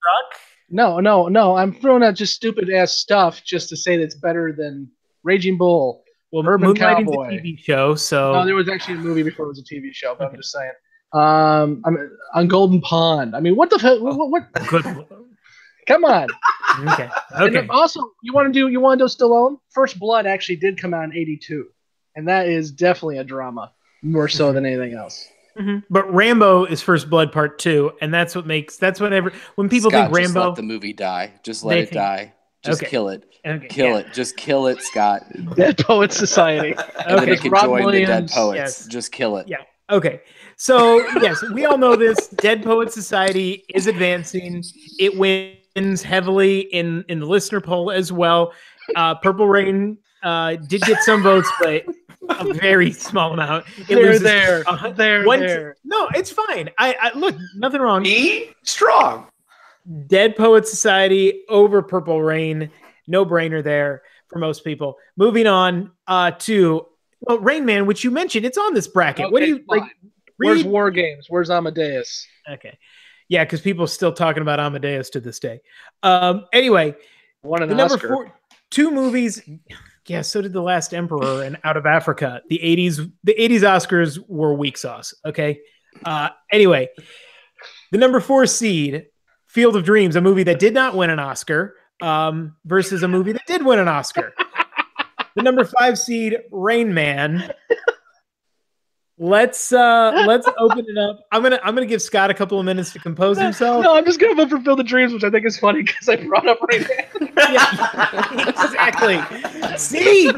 No. I'm throwing out just stupid ass stuff just to say that's better than Raging Bull. Well, Urban Moonlighting's Cowboy. a TV show, so No, there was actually a movie before it was a TV show, but okay. I'm just saying. I'm on Golden Pond. I mean, what the hell? What? Good. Come on. Okay. And also, you want to do Stallone? First Blood actually did come out in '82, and that is definitely a drama. More so than anything else. Mm-hmm. But Rambo is First Blood Part 2, and that's when people Scott, think Rambo. Just let the movie die. Just let it die. Just kill it. Okay. Kill it. Just kill it, Scott. Dead Poet Society. And then it can join the Dead Poets. Yes. Just kill it. Yeah. Okay. So yes, we all know this. Dead Poet Society is advancing. It wins heavily in the listener poll as well. Purple Rain did get some votes, but a very small amount. They're there. No, it's fine. I look, nothing wrong. Be strong. Dead Poet Society over Purple Rain. No brainer there for most people. Moving on to Rain Man, which you mentioned. It's on this bracket. Okay, what do you fine. like? Where's War Games? Where's Amadeus? Okay. Yeah, because people are still talking about Amadeus to this day. Anyway, won an number Oscar. 4, 2 movies. Yeah, so did The Last Emperor and Out of Africa. The 80s Oscars were weak sauce. Okay. Anyway, the number 4 seed, Field of Dreams, a movie that did not win an Oscar, versus a movie that did win an Oscar. The number 5 seed, Rain Man. Let's open it up. I'm gonna give Scott a couple of minutes to compose himself. No, I'm just gonna vote for Field of Dreams, which I think is funny because I brought up Rain Man. Yeah, exactly. See,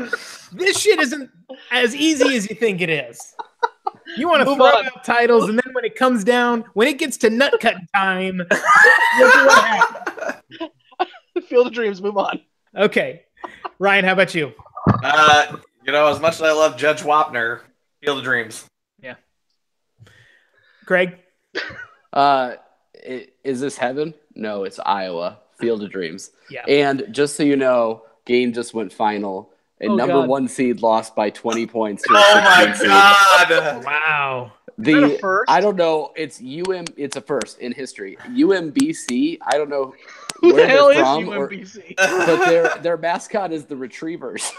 this shit isn't as easy as you think it is. You want to throw out titles, and then when it comes down, when it gets to nut cutting time, look at what happens. Field of Dreams. Move on. Okay, Ryan, how about you? As much as I love Judge Wapner, Field of Dreams. Yeah. Greg? Is this heaven? No, it's Iowa. Field of Dreams. Yeah. And just so you know, game just went final. And number God. 1 seed lost by 20 points. To Oh my 16 seed. God! Wow. Is that a first? I don't know. It's It's a first in history. UMBC. I don't know Who where the hell they're is from, UMBC? but their mascot is the Retrievers.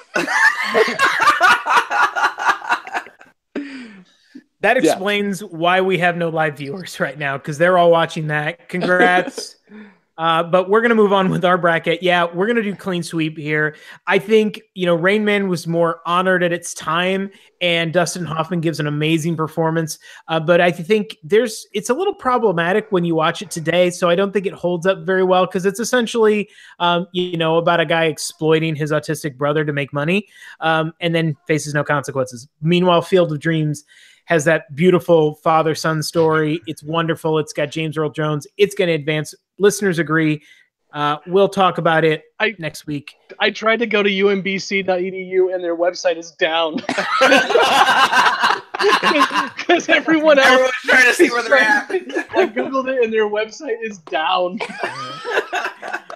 That explains why we have no live viewers right now, because they're all watching that. Congrats. But we're going to move on with our bracket. Yeah, we're going to do clean sweep here. I think, Rain Man was more honored at its time, and Dustin Hoffman gives an amazing performance. But I think it's a little problematic when you watch it today, so I don't think it holds up very well, because it's essentially, about a guy exploiting his autistic brother to make money, and then faces no consequences. Meanwhile, Field of Dreams has that beautiful father-son story. It's wonderful. It's got James Earl Jones. It's going to advance. Listeners agree. We'll talk about it next week. I tried to go to umbc.edu and their website is down. Because everyone else Everyone's trying to see where they're at. I googled it and their website is down.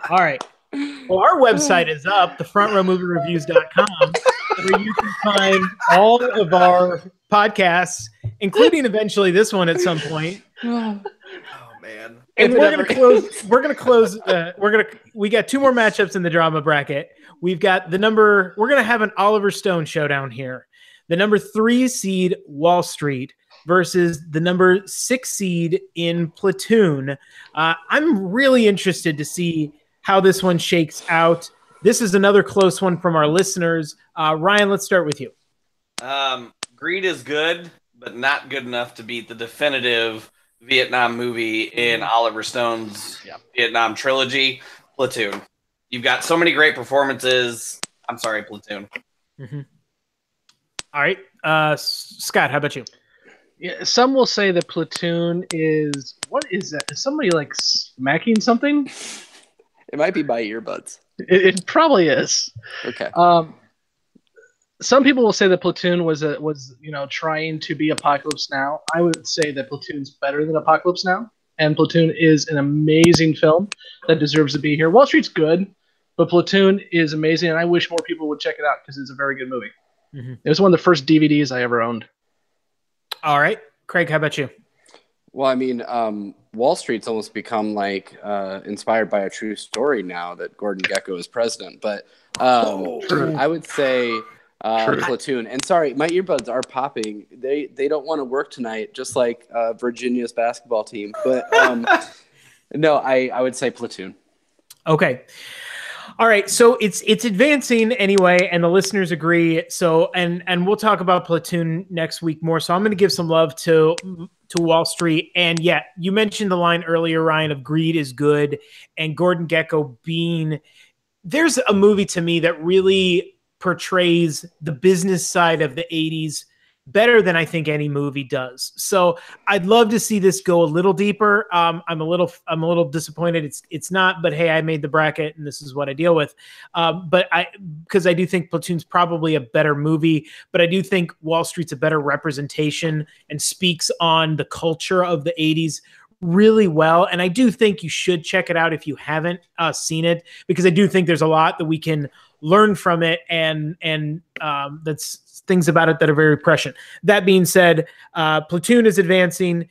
All right. Well, our website is up, thefrontrowmoviereviews.com, where you can find all of our podcasts, including eventually this one at some point. Oh man! And we're gonna close. We got 2 more matchups in the drama bracket. We've got we're gonna have an Oliver Stone showdown here. The number 3 seed Wall Street versus the number 6 seed in Platoon. I'm really interested to see how this one shakes out. This is another close one from our listeners. Ryan, let's start with you. Greed is good, but not good enough to beat the definitive Vietnam movie in Oliver Stone's Vietnam trilogy, Platoon. You've got so many great performances. I'm sorry, Platoon. Mm-hmm. All right. Scott, how about you? Yeah, some will say that Platoon is... What is that? Is somebody like smacking something? It might be my earbuds. It probably is. Okay. Some people will say that Platoon was trying to be Apocalypse Now. I would say that Platoon's better than Apocalypse Now, and Platoon is an amazing film that deserves to be here. Wall Street's good, but Platoon is amazing, and I wish more people would check it out because it's a very good movie. Mm-hmm. It was one of the first DVDs I ever owned. All right, Craig, how about you? Well, I mean, Wall Street's almost become like inspired by a true story now that Gordon Gekko is president. But I would say Platoon. And sorry, my earbuds are popping. They don't want to work tonight, just like Virginia's basketball team. But no, I would say Platoon. Okay. All right, so it's advancing anyway, and the listeners agree. So and we'll talk about Platoon next week more. So I'm going to give some love to Wall Street. And yeah, you mentioned the line earlier, Ryan, of greed is good, and Gordon Gekko being. There's a movie to me that really portrays the business side of the 80s better than I think any movie does. So I'd love to see this go a little deeper. I'm a little disappointed it's not, but hey, I made the bracket and this is what I deal with. Because I do think Platoon's probably a better movie, but I do think Wall Street's a better representation and speaks on the culture of the 80s really well. And I do think you should check it out if you haven't seen it, because I do think there's a lot that we can learn from it, and that's things about it that are very prescient. That being said, Platoon is advancing.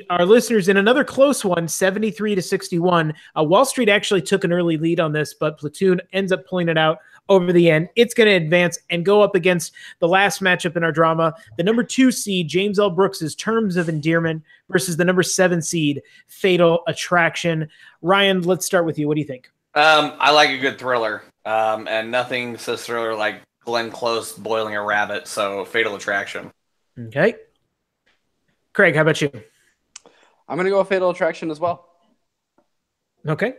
Our listeners in another close one, 73-61. Wall Street actually took an early lead on this, but Platoon ends up pulling it out over the end. It's going to advance and go up against the last matchup in our drama, the number 2 seed, James L. Brooks' Terms of Endearment versus the number 7 seed, Fatal Attraction. Ryan, let's start with you. What do you think? I like a good thriller, and nothing says thriller like Glenn Close boiling a rabbit, so Fatal Attraction. Okay. Craig, how about you? I'm going to go with Fatal Attraction as well. Okay.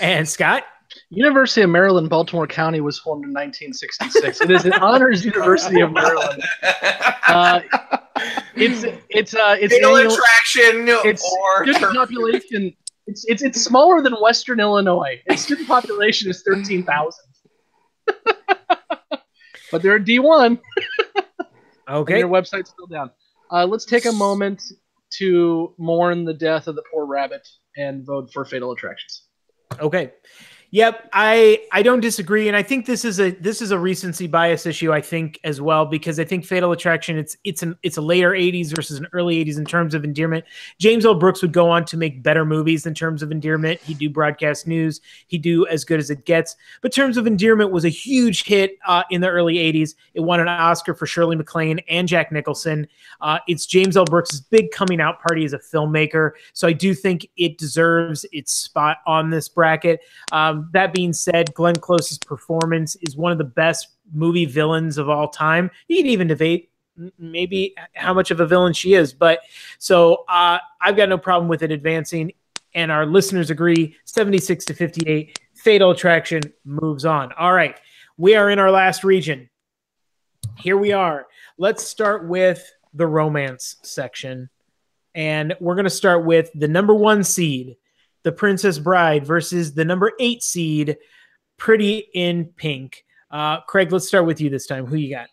And Scott? University of Maryland, Baltimore County was formed in 1966. It is an honors University of Maryland. It's Fatal Attraction or student population. It's smaller than Western Illinois. Its student population is 13,000. But they're D1. Okay. And their website's still down. Let's take a moment to mourn the death of the poor rabbit and vote for Fatal Attractions. Okay. Yep, I don't disagree, and I think this is a recency bias issue. I think as well, because I think Fatal Attraction it's a later '80s versus an early '80s in terms of endearment. James L. Brooks would go on to make better movies in terms of endearment. He'd do Broadcast News. He'd do As Good as It Gets. But in terms of endearment, was a huge hit in the early '80s. It won an Oscar for Shirley MacLaine and Jack Nicholson. It's James L. Brooks' big coming out party as a filmmaker, so I do think it deserves its spot on this bracket. That being said, Glenn Close's performance is one of the best movie villains of all time. You can even debate maybe how much of a villain she is, but so I've got no problem with it advancing, and our listeners agree. 76-58, Fatal Attraction moves on. All right, we are in our last region. Here we are. Let's start with the romance section, and we're going to start with the number 1 seed, The Princess Bride, versus the number 8 seed, Pretty in Pink. Craig, let's start with you this time. Who you got?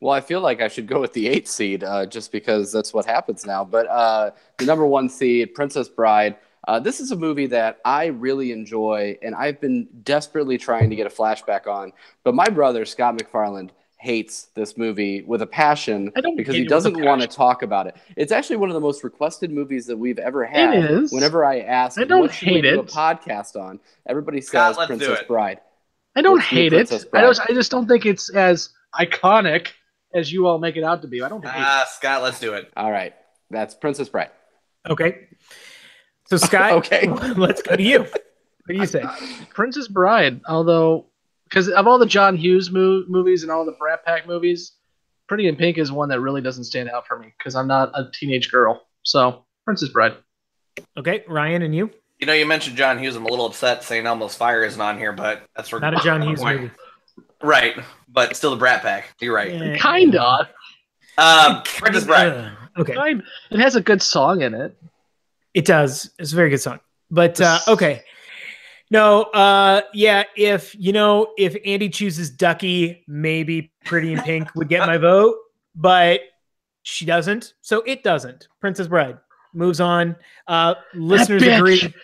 Well, I feel like I should go with the 8 seed just because that's what happens now. But the number 1 seed, Princess Bride. This is a movie that I really enjoy, and I've been desperately trying to get a flashback on. But my brother, Scott McFarland, hates this movie with a passion because he doesn't want to talk about it. It's actually one of the most requested movies that we've ever had. It is. Whenever I ask, what should we do a podcast on? Everybody says Princess Bride. I don't hate it. I just don't think it's as iconic as you all make it out to be. I don't hate it. Scott, let's do it. All right. That's Princess Bride. Okay. So, Scott, okay. Let's go to you. What do you say? Princess Bride, although, because of all the John Hughes movies and all the Brat Pack movies, Pretty in Pink is one that really doesn't stand out for me because I'm not a teenage girl. So, Princess Bride. Okay, Ryan, and you? You know, you mentioned John Hughes. I'm a little upset saying Elmo's Fire isn't on here, but that's not a John Hughes movie. Right, but still the Brat Pack. You're right. Yeah. Kinda. Princess Bride. Okay. It has a good song in it. It does. It's a very good song. But okay. No, if Andy chooses Ducky, maybe Pretty in Pink would get my vote, but she doesn't. So it doesn't. Princess Bride moves on. Listeners agree.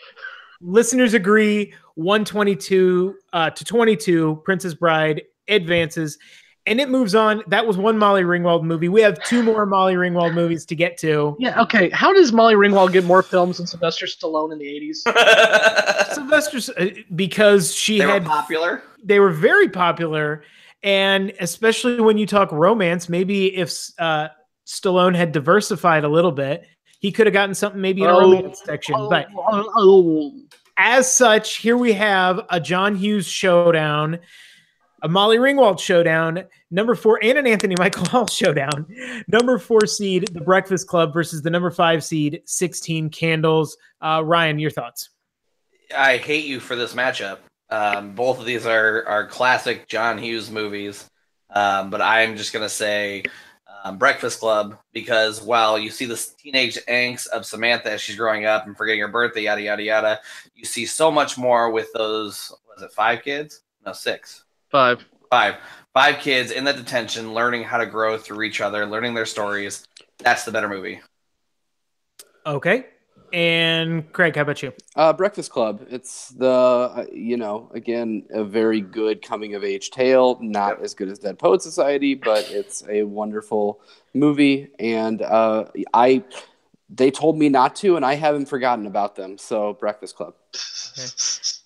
Listeners agree. 122 to 22. Princess Bride advances. And it moves on. That was one Molly Ringwald movie. We have 2 more Molly Ringwald movies to get to. Yeah, okay. How does Molly Ringwald get more films than Sylvester Stallone in the 80s? Sylvester's because they were popular. They were very popular, and especially when you talk romance, maybe if Stallone had diversified a little bit, he could have gotten something maybe in a romance section. But as such, here we have a John Hughes showdown, a Molly Ringwald showdown, number 4, and an Anthony Michael Hall showdown. Number 4 seed, The Breakfast Club, versus the number 5 seed, 16 Candles. Ryan, your thoughts? I hate you for this matchup. Both of these are classic John Hughes movies, but I'm just going to say Breakfast Club, because while you see this teenage angst of Samantha as she's growing up and forgetting her birthday, yada, yada, yada, you see so much more with those, was it 5 kids? No, 6. 5 kids in the detention, learning how to grow through each other, learning their stories. That's the better movie. Okay. And Craig, how about you? Breakfast Club. It's the, again, a very good coming of age tale. Not as good as Dead Poet Society, but it's a wonderful movie. And they told me not to, and I haven't forgotten about them. So Breakfast Club. Okay.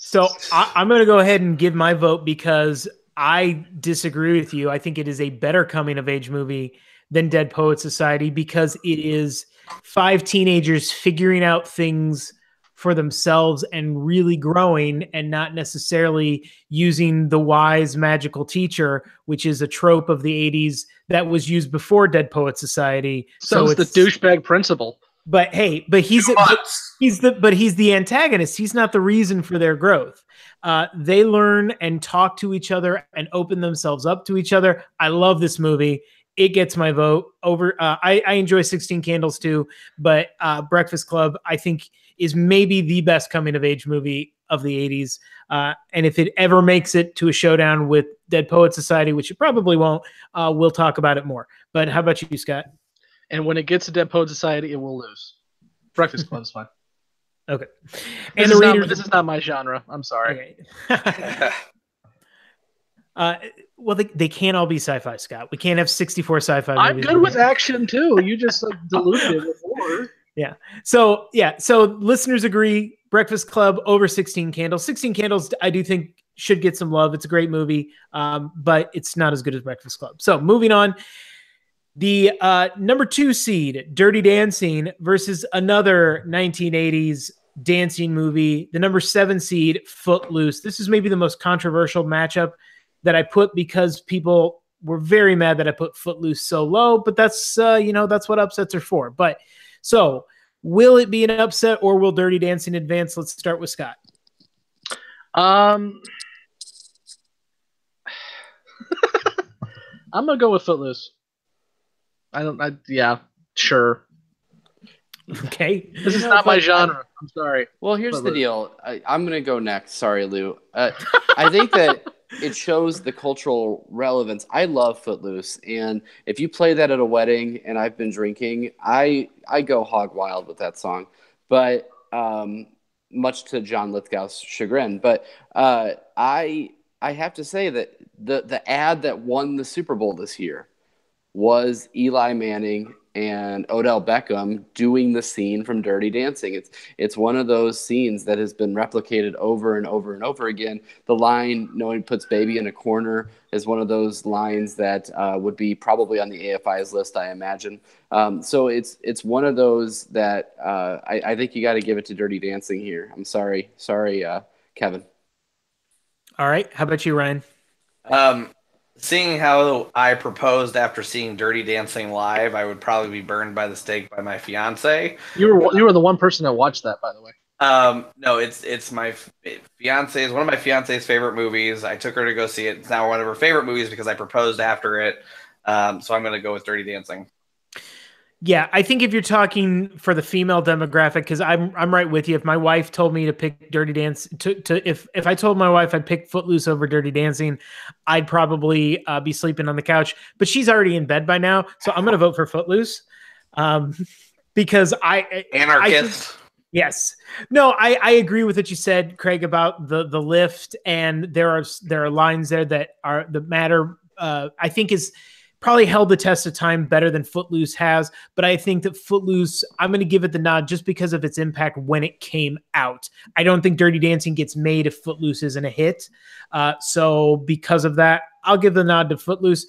So I'm going to go ahead and give my vote because I disagree with you. I think it is a better coming of age movie than Dead Poet Society because it is 5 teenagers figuring out things for themselves and really growing, and not necessarily using the wise magical teacher, which is a trope of the 80s that was used before Dead Poet Society. So it's the douchebag principal. But hey, he's the antagonist. He's not the reason for their growth. They learn and talk to each other and open themselves up to each other. I love this movie. It gets my vote over. I enjoy 16 Candles too, but Breakfast Club I think is maybe the best coming of age movie of the 80s. And if it ever makes it to a showdown with Dead Poet Society, which it probably won't, we'll talk about it more. But how about you, Scott? And when it gets to Dead Poet Society, it will lose. Breakfast Club is fine. Okay. And this is not my genre. I'm sorry. Okay. Well, they can't all be sci-fi, Scott. We can't have 64 sci-fi I'm movies. good with action too. You just diluted it with horror. Yeah. So listeners agree. Breakfast Club over 16 Candles. 16 Candles, I do think should get some love. It's a great movie, but it's not as good as Breakfast Club. So moving on, the number 2 seed, Dirty Dancing, versus another 1980s dancing movie. The number 7 seed, Footloose. This is maybe the most controversial matchup that I put because people were very mad that I put Footloose so low, but that's that's what upsets are for. But so will it be an upset or will Dirty Dancing advance? Let's start with Scott. I'm gonna go with Footloose. Yeah, sure. Okay. This is not my genre. I'm sorry. Well, here's the deal. I'm going to go next. Sorry, Lou. I think that it shows the cultural relevance. I love Footloose. And if you play that at a wedding and I've been drinking, I go hog wild with that song. But much to John Lithgow's chagrin. But I have to say that the ad that won the Super Bowl this year was Eli Manning and Odell Beckham doing the scene from Dirty Dancing. It's one of those scenes that has been replicated over and over and over again. The line, "No one puts baby in a corner," is one of those lines that would be probably on the AFI's list, I imagine. So it's one of those that I think you got to give it to Dirty Dancing here. I'm sorry, Kevin. All right. How about you, Ryan? Seeing how I proposed after seeing Dirty Dancing live, I would probably be burned by the stake by my fiance. You were the one person that watched that, by the way. No, it's my fiance's, one of my fiance's favorite movies. I took her to go see it. It's now one of her favorite movies because I proposed after it. So I'm going to go with Dirty Dancing. Yeah, I think if you're talking for the female demographic, because I'm right with you. If my wife told me to pick Dirty Dance, if I told my wife I'd pick Footloose over Dirty Dancing, I'd probably be sleeping on the couch. But she's already in bed by now, so I'm going to vote for Footloose because anarchist. Yes, no, I agree with what you said, Craig, about the lift, and there are lines there that matter. I think is probably held the test of time better than Footloose has, but I think that Footloose, I'm going to give it the nod just because of its impact when it came out. I don't think Dirty Dancing gets made if Footloose isn't a hit. So because of that, I'll give the nod to Footloose.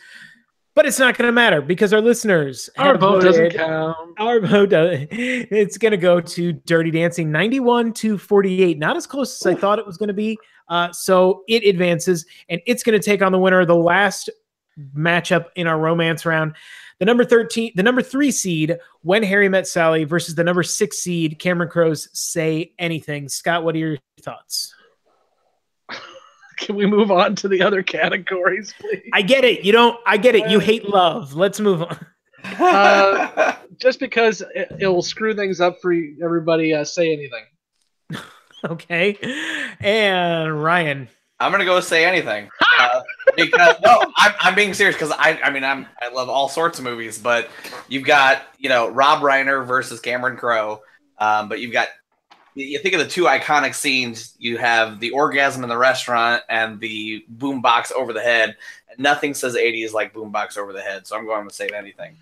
But it's not going to matter because our listeners our vote doesn't count. Our vote it's going to go to Dirty Dancing 91-48. Not as close as I thought it was going to be. So it advances, and it's going to take on the winner of the last matchup in our romance round. The number 3 seed, When Harry Met Sally, versus the number 6 seed, Cameron Crowe's Say Anything. Scott, what are your thoughts? Can we move on to the other categories, please? I get it. You hate love. Let's move on. Just because it will screw things up for everybody, Say Anything. Okay. And Ryan. I'm gonna go Say Anything because no, I'm being serious because I love all sorts of movies, but you've got Rob Reiner versus Cameron Crowe, but you think of the two iconic scenes. You have the orgasm in the restaurant and the boombox over the head, and nothing says 80s like boombox over the head. So I'm going to Say Anything.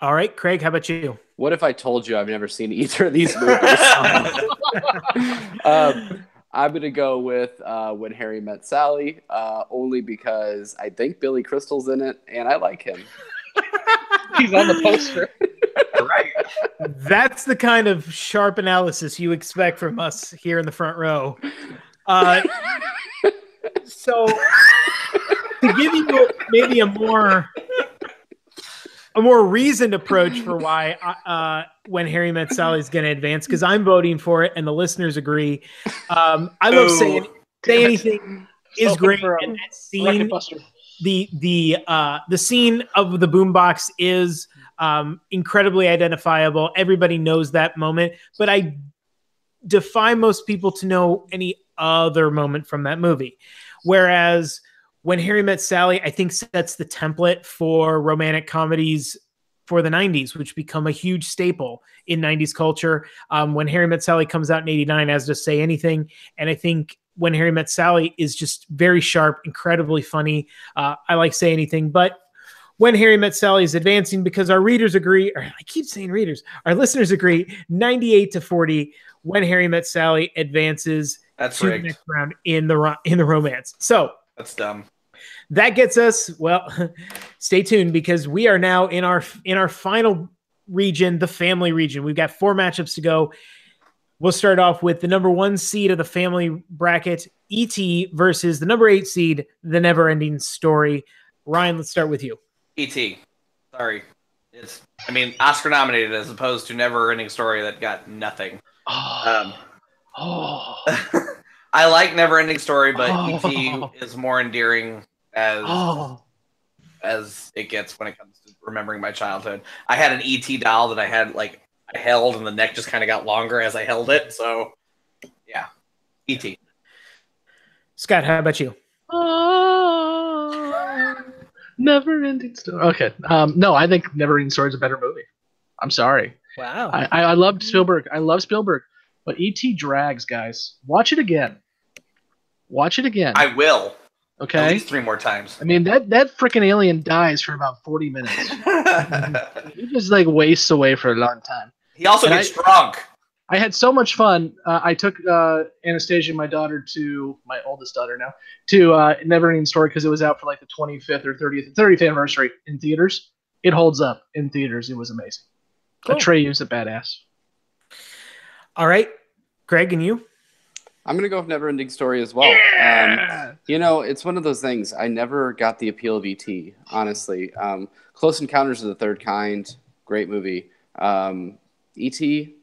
All right, Craig, how about you? What if I told you I've never seen either of these movies? I'm going to go with When Harry Met Sally, only because I think Billy Crystal's in it, and I like him. He's on the poster. Right. That's the kind of sharp analysis you expect from us here in the front row. So, to give you maybe a more reasoned approach for why When Harry Met Sally is going to advance, because I'm voting for it and the listeners agree. I love Say Anything is great, and that scene, the scene of the boombox is incredibly identifiable. Everybody knows that moment, but I defy most people to know any other moment from that movie. Whereas When Harry Met Sally, I think, sets the template for romantic comedies for the 90s, which become a huge staple in 90s culture. When Harry Met Sally comes out in 89, as does Say Anything. And I think When Harry Met Sally is just very sharp, incredibly funny. I like Say Anything, but When Harry Met Sally is advancing because our readers agree, or I keep saying readers, our listeners agree, 98-40, When Harry Met Sally advances to the next round in the romance. So that's dumb. That gets us, well, stay tuned because we are now in our final region, the family region. We've got 4 matchups to go. We'll start off with the number 1 seed of the family bracket, E.T. versus the number 8 seed, The Neverending Story. Ryan, let's start with you. E.T. Sorry. It's, Oscar nominated as opposed to Neverending Story that got nothing. I like Neverending Story, but E.T. is more endearing as it gets when it comes to remembering my childhood. I had an E.T. doll that I held, and the neck just kind of got longer as I held it. So, yeah, E.T. Scott, how about you? Never-ending Story. Okay. No, I think Never-ending Story is a better movie. I'm sorry. Wow. I loved Spielberg. I love Spielberg. But E.T. drags, guys. Watch it again. I will. Okay. At least 3 more times. That freaking alien dies for about 40 minutes. He just wastes away for a long time. He also gets drunk. I had so much fun. I took Anastasia, my oldest daughter now, to Neverending Story because it was out for the 25th or 30th anniversary in theaters. It holds up in theaters. It was amazing. Cool. Atreyu's a badass. All right, Greg, and you? I'm going to go with Neverending Story as well. Yeah! It's one of those things. I never got the appeal of E.T., honestly. Close Encounters of the Third Kind, great movie. E.T.,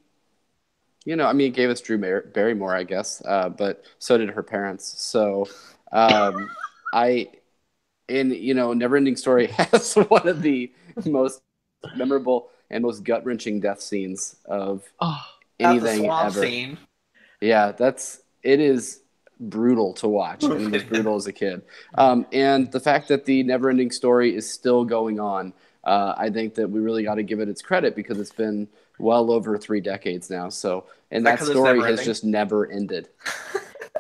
it gave us Drew Barrymore, I guess, but so did her parents. So Neverending Story has one of the most memorable and most gut-wrenching death scenes of anything ever. Scene. Yeah, it is brutal to watch, and it was brutal as a kid. And the fact that the Neverending Story is still going on, I think that we really got to give it its credit because it's been well over 3 decades now. So, and that story has just never ended.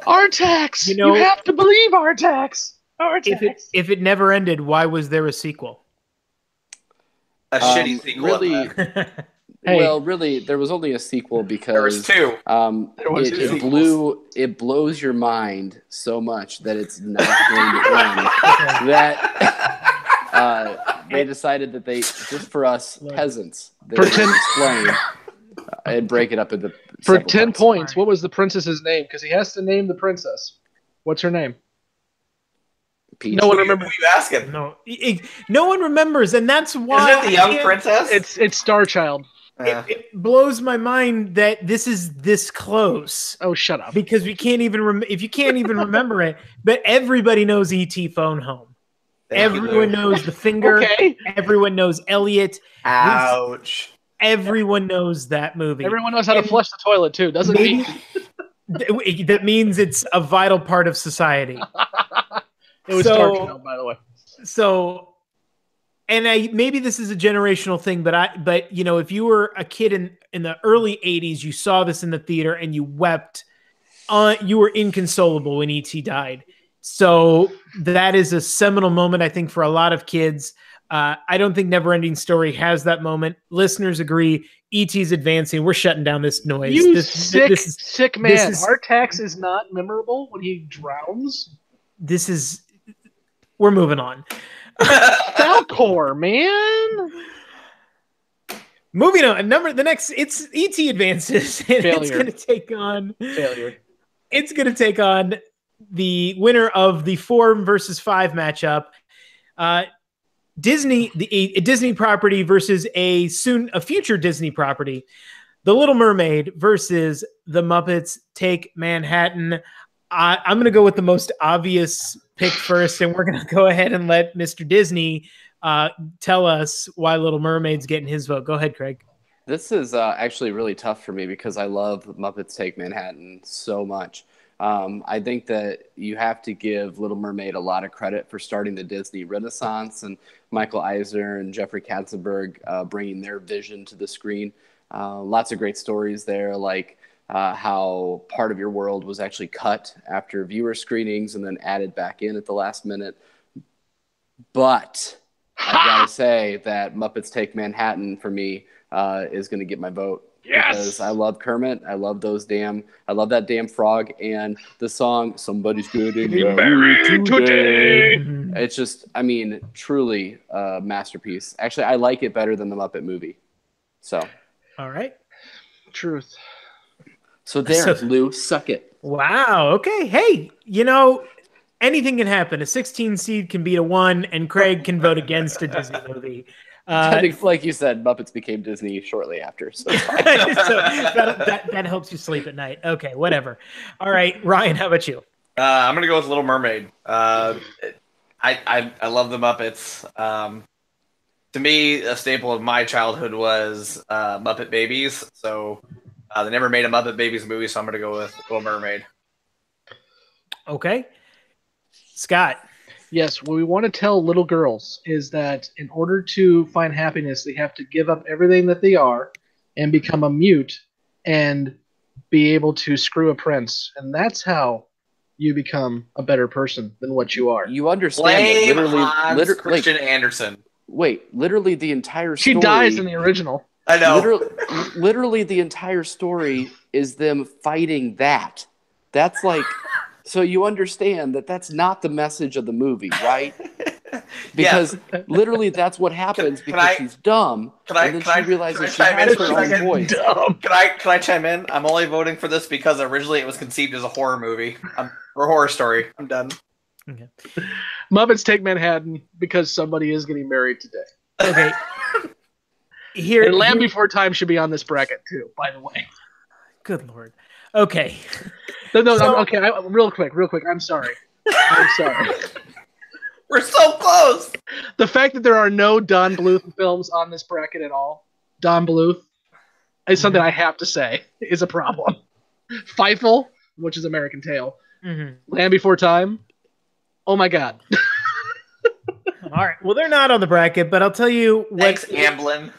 Artax, you have to believe Artax. If it never ended, why was there a sequel? A shitty sequel. Really. Hey. Well, really, there was only a sequel because there was 2. It blows your mind so much that it's not going to end. That they decided that just for us peasants, they would explain and break it up into for 10 points. What was the princess's name? Because he has to name the princess. What's her name? Peach. No one remembers. Who are you asking? No one remembers, and that's why. Is it the young princess? It's Starchild. It blows my mind that this is this close. Oh, shut up! Because we can't even if you can't even remember it, but everybody knows E.T. Phone Home. Everyone knows the finger. Okay. Everyone knows Elliot. Ouch! Everyone knows that movie. Everyone knows how to flush the toilet too, doesn't it? That means it's a vital part of society. It was Starchild, by the way. So. And maybe this is a generational thing, but if you were a kid in the early 80s, you saw this in the theater and you wept. You were inconsolable when E.T. died. So that is a seminal moment, I think, for a lot of kids. I don't think Neverending Story has that moment. Listeners agree. E.T.'s advancing. We're shutting down this noise. Sick man. Artax is not memorable when he drowns. We're moving on. Falcor, man. Moving on. It's E.T. advances. And it's going to take on failure. It's going to take on the winner of the 4 versus 5 matchup. Disney, a Disney property versus a future Disney property. The Little Mermaid versus The Muppets Take Manhattan. I'm going to go with the most obvious pick first, and we're going to go ahead and let Mr. Disney tell us why Little Mermaid's getting his vote. Go ahead, Craig. This is actually really tough for me because I love Muppets Take Manhattan so much. I think that you have to give Little Mermaid a lot of credit for starting the Disney Renaissance, and Michael Eisner and Jeffrey Katzenberg bringing their vision to the screen. Lots of great stories there, like how part of your world was actually cut after viewer screenings and then added back in at the last minute. But I've got to say that Muppets Take Manhattan for me is going to get my vote. Yes! Because I love Kermit. I love that damn frog, and the song "Somebody's Getting Married Today." It's just, I mean, truly a masterpiece. Actually, I like it better than the Muppet movie. So, all right, truth. So Lou, suck it. Wow. Okay. Hey, anything can happen. A 16 seed can beat a 1, and Craig can vote against a Disney movie. I think, like you said, Muppets became Disney shortly after. So, so that helps you sleep at night. Okay, whatever. All right, Ryan, how about you? I'm gonna go with Little Mermaid. I love the Muppets. To me, a staple of my childhood was Muppet Babies. So they never made a Muppet Babies movie, so I'm gonna go with Little Mermaid. Okay, Scott. Yes, what we want to tell little girls is that in order to find happiness, they have to give up everything that they are and become a mute and be able to screw a prince. And that's how you become a better person than what you are. You understand that literally Christian Andersen. Wait, literally the entire story. She dies in the original. I know. Literally the entire story is them fighting that. That's like... So you understand that that's not the message of the movie, right? Because literally that's what happens because she's dumb, and then she realizes she has her own voice. Can I chime in? I'm only voting for this because originally it was conceived as a horror movie or horror story. I'm done. Okay. Muppets Take Manhattan because somebody is getting married today. Okay. And Land Before Time should be on this bracket too, by the way. Good Lord. Okay. No, okay. Real quick. I'm sorry. We're so close. The fact that there are no Don Bluth films on this bracket at all, Don Bluth, is something I have to say is a problem. Feifel, which is American Tail, Land Before Time. Oh my God. All right. Well, they're not on the bracket, but I'll tell you what. Thanks, Amblin.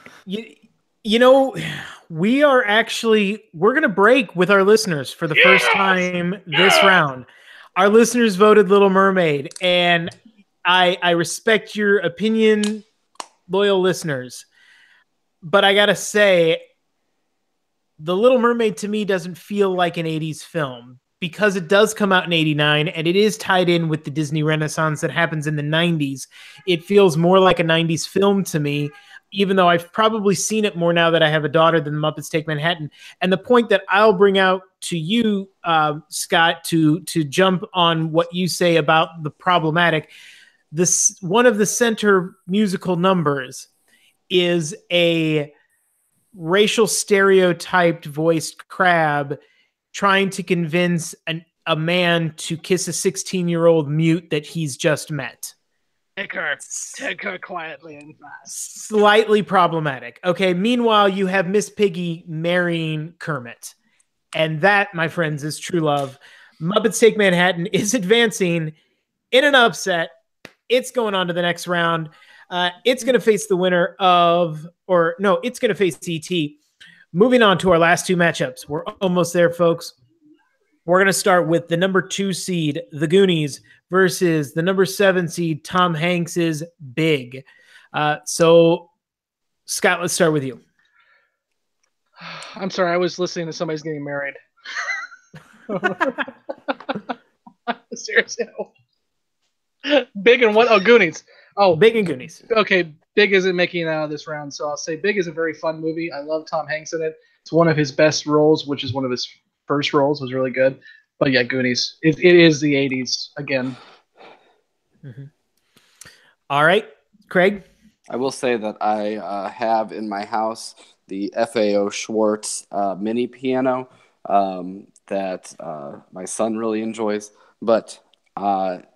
We're going to break with our listeners for the first time this round. Our listeners voted Little Mermaid, and I respect your opinion, loyal listeners. But I got to say, The Little Mermaid to me doesn't feel like an 80s film because it does come out in 89 and it is tied in with the Disney Renaissance that happens in the 90s. It feels more like a 90s film to me, even though I've probably seen it more now that I have a daughter than Muppets Take Manhattan. And the point that I'll bring out to you, Scott, to jump on what you say about the problematic, one of the center musical numbers is a racial stereotyped voiced crab trying to convince a man to kiss a 16-year-old mute that he's just met. Take her quietly and fast. Slightly problematic. Okay, meanwhile, you have Miss Piggy marrying Kermit. And that, my friends, is true love. Muppets Take Manhattan is advancing in an upset. It's going on to the next round. It's going to face the winner it's going to face E.T. Moving on to our last two matchups. We're almost there, folks. We're going to start with the number 2 seed, The Goonies, versus the number 7 seed, Tom Hanks's Big. So, Scott, let's start with you. I'm sorry, I was listening to somebody's getting married. Seriously. Big and what? Oh, Goonies. Oh, Big and Goonies. Okay, Big isn't making it out of this round, so I'll say Big is a very fun movie. I love Tom Hanks in it. It's one of his best roles, which is one of his first roles, was really good. But yeah, Goonies. It is the 80s again. Mm-hmm. All right, Craig? I will say that I have in my house the FAO Schwartz mini piano that my son really enjoys. But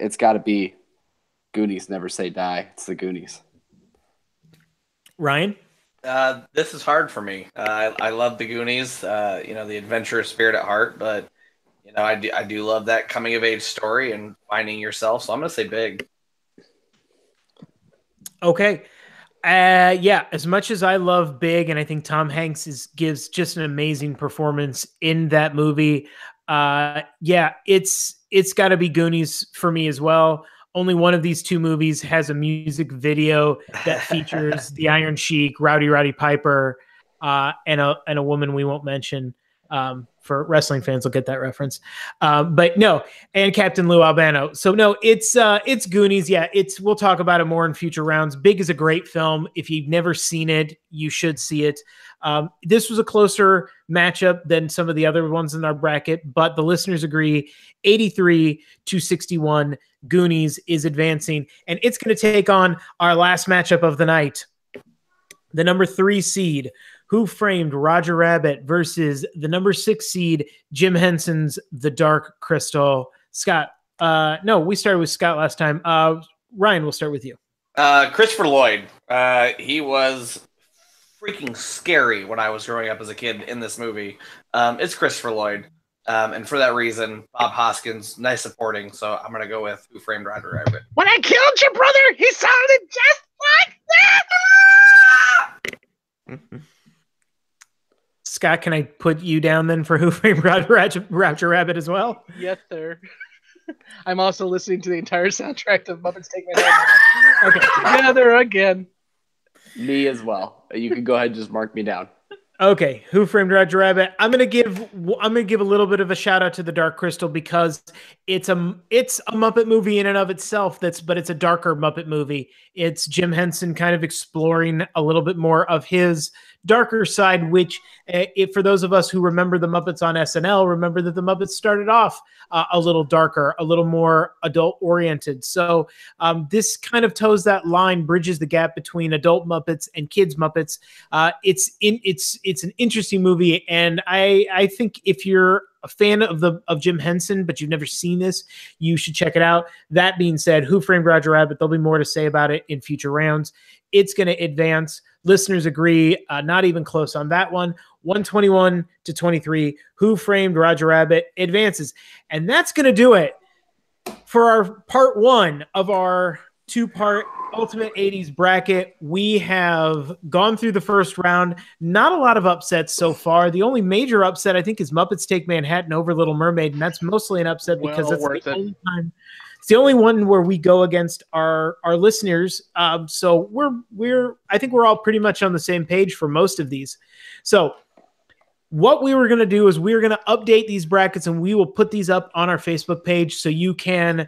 it's got to be Goonies Never Say Die. It's the Goonies. Ryan? This is hard for me. I love the Goonies, the adventurous spirit at heart, but You know, I do love that coming of age story and finding yourself. So I'm going to say Big. Okay. Yeah, as much as I love Big, and I think Tom Hanks gives just an amazing performance in that movie. Yeah, it's got to be Goonies for me as well. Only one of these two movies has a music video that features the Iron Sheik, Rowdy Roddy Piper, and a woman we won't mention. For wrestling fans, will get that reference. But no, and Captain Lou Albano. So no, it's Goonies. Yeah, we'll talk about it more in future rounds. Big is a great film. If you've never seen it, you should see it. This was a closer matchup than some of the other ones in our bracket, but the listeners agree 83-61. Goonies is advancing, and it's going to take on our last matchup of the night. The number 3 seed, Who Framed Roger Rabbit, versus the number 6 seed, Jim Henson's The Dark Crystal. Scott, no, we started with Scott last time. Ryan, we'll start with you. Christopher Lloyd. He was freaking scary when I was growing up as a kid in this movie. It's Christopher Lloyd. And for that reason, Bob Hoskins, nice supporting. So I'm going to go with Who Framed Roger Rabbit. When I killed your brother, he sounded just like that! Scott, can I put you down then for Who Framed Roger Rabbit as well? Yes, sir. I'm also listening to the entire soundtrack of Muppets Take Manhattan. Okay, together again. Me as well. You can go ahead and just mark me down. Okay, Who Framed Roger Rabbit? I'm gonna give a little bit of a shout out to The Dark Crystal because it's a Muppet movie in and of itself. But it's a darker Muppet movie. It's Jim Henson kind of exploring a little bit more of his darker side, which for those of us who remember the Muppets on SNL, remember that the Muppets started off a little darker, a little more adult oriented. So this kind of toes that line, bridges the gap between adult Muppets and kids Muppets. It's an interesting movie, and I think if you're a fan of Jim Henson, but you've never seen this, you should check it out. That being said, Who Framed Roger Rabbit? There'll be more to say about it in future rounds. It's going to advance. Listeners agree, not even close on that one. 121-23. Who Framed Roger Rabbit advances, and that's going to do it for our part 1 of our 2-part Ultimate 80s bracket. We have gone through the first round. Not a lot of upsets so far. The only major upset I think is Muppets Take Manhattan over Little Mermaid, and that's mostly an upset because that's the only time. It's the only one where we go against our listeners. So I think we're all pretty much on the same page for most of these. So what we were going to do is we were going to update these brackets, and we will put these up on our Facebook page so you can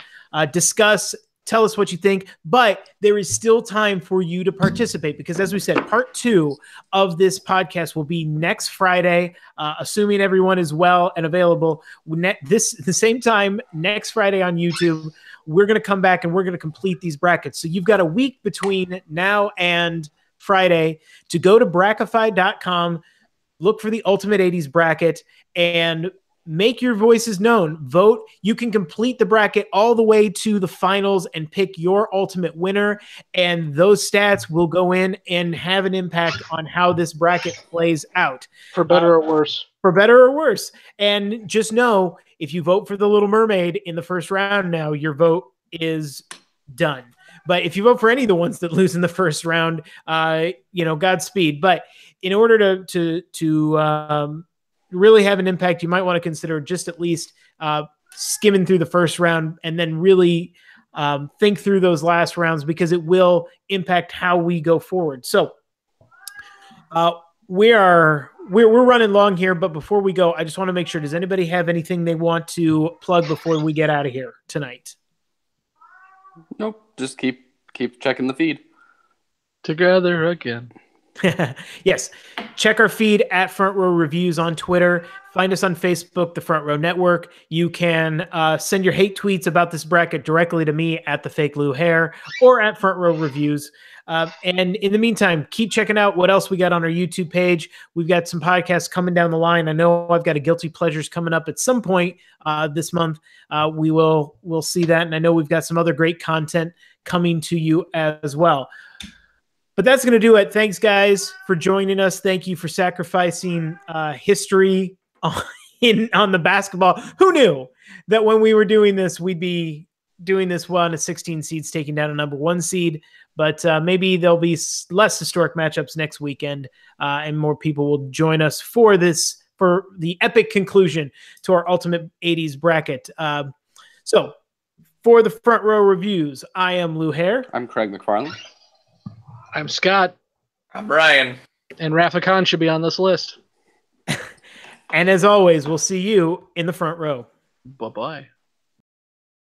discuss. Tell us what you think, but there is still time for you to participate because, as we said, part 2 of this podcast will be next Friday, assuming everyone is well and available. The same time next Friday on YouTube, we're going to come back and we're going to complete these brackets. So you've got a week between now and Friday to go to Brackify.com, look for the Ultimate 80s bracket, and make your voices known. Vote. You can complete the bracket all the way to the finals and pick your ultimate winner. And those stats will go in and have an impact on how this bracket plays out. For better or worse. For better or worse. And just know, if you vote for The Little Mermaid in the first round now, your vote is done. But if you vote for any of the ones that lose in the first round, Godspeed. But in order to really have an impact, you might want to consider just at least skimming through the first round and then really think through those last rounds because it will impact how we go forward. So we're running long here, but before we go, I just want to make sure, does anybody have anything they want to plug before we get out of here tonight? Nope. Just keep checking the feed. Together again. Yes. Check our feed at Front Row Reviews on Twitter. Find us on Facebook, the Front Row Network. You can send your hate tweets about this bracket directly to me at the Fake Lou Hair or at Front Row Reviews. And in the meantime, keep checking out what else we got on our YouTube page. We've got some podcasts coming down the line. I know I've got a Guilty Pleasures coming up at some point this month. We'll see that. And I know we've got some other great content coming to you as well. But that's going to do it. Thanks, guys, for joining us. Thank you for sacrificing history on the basketball. Who knew that when we were doing this, we'd be doing this one at 16 seeds taking down a number 1 seed? But maybe there'll be less historic matchups next weekend, and more people will join us for the epic conclusion to our ultimate 80s bracket. So for the front row reviews, I am Lou Hare. I'm Craig McFarland. I'm Scott. I'm Ryan. And Rafa Khan should be on this list. And as always, we'll see you in the front row. Bye-bye.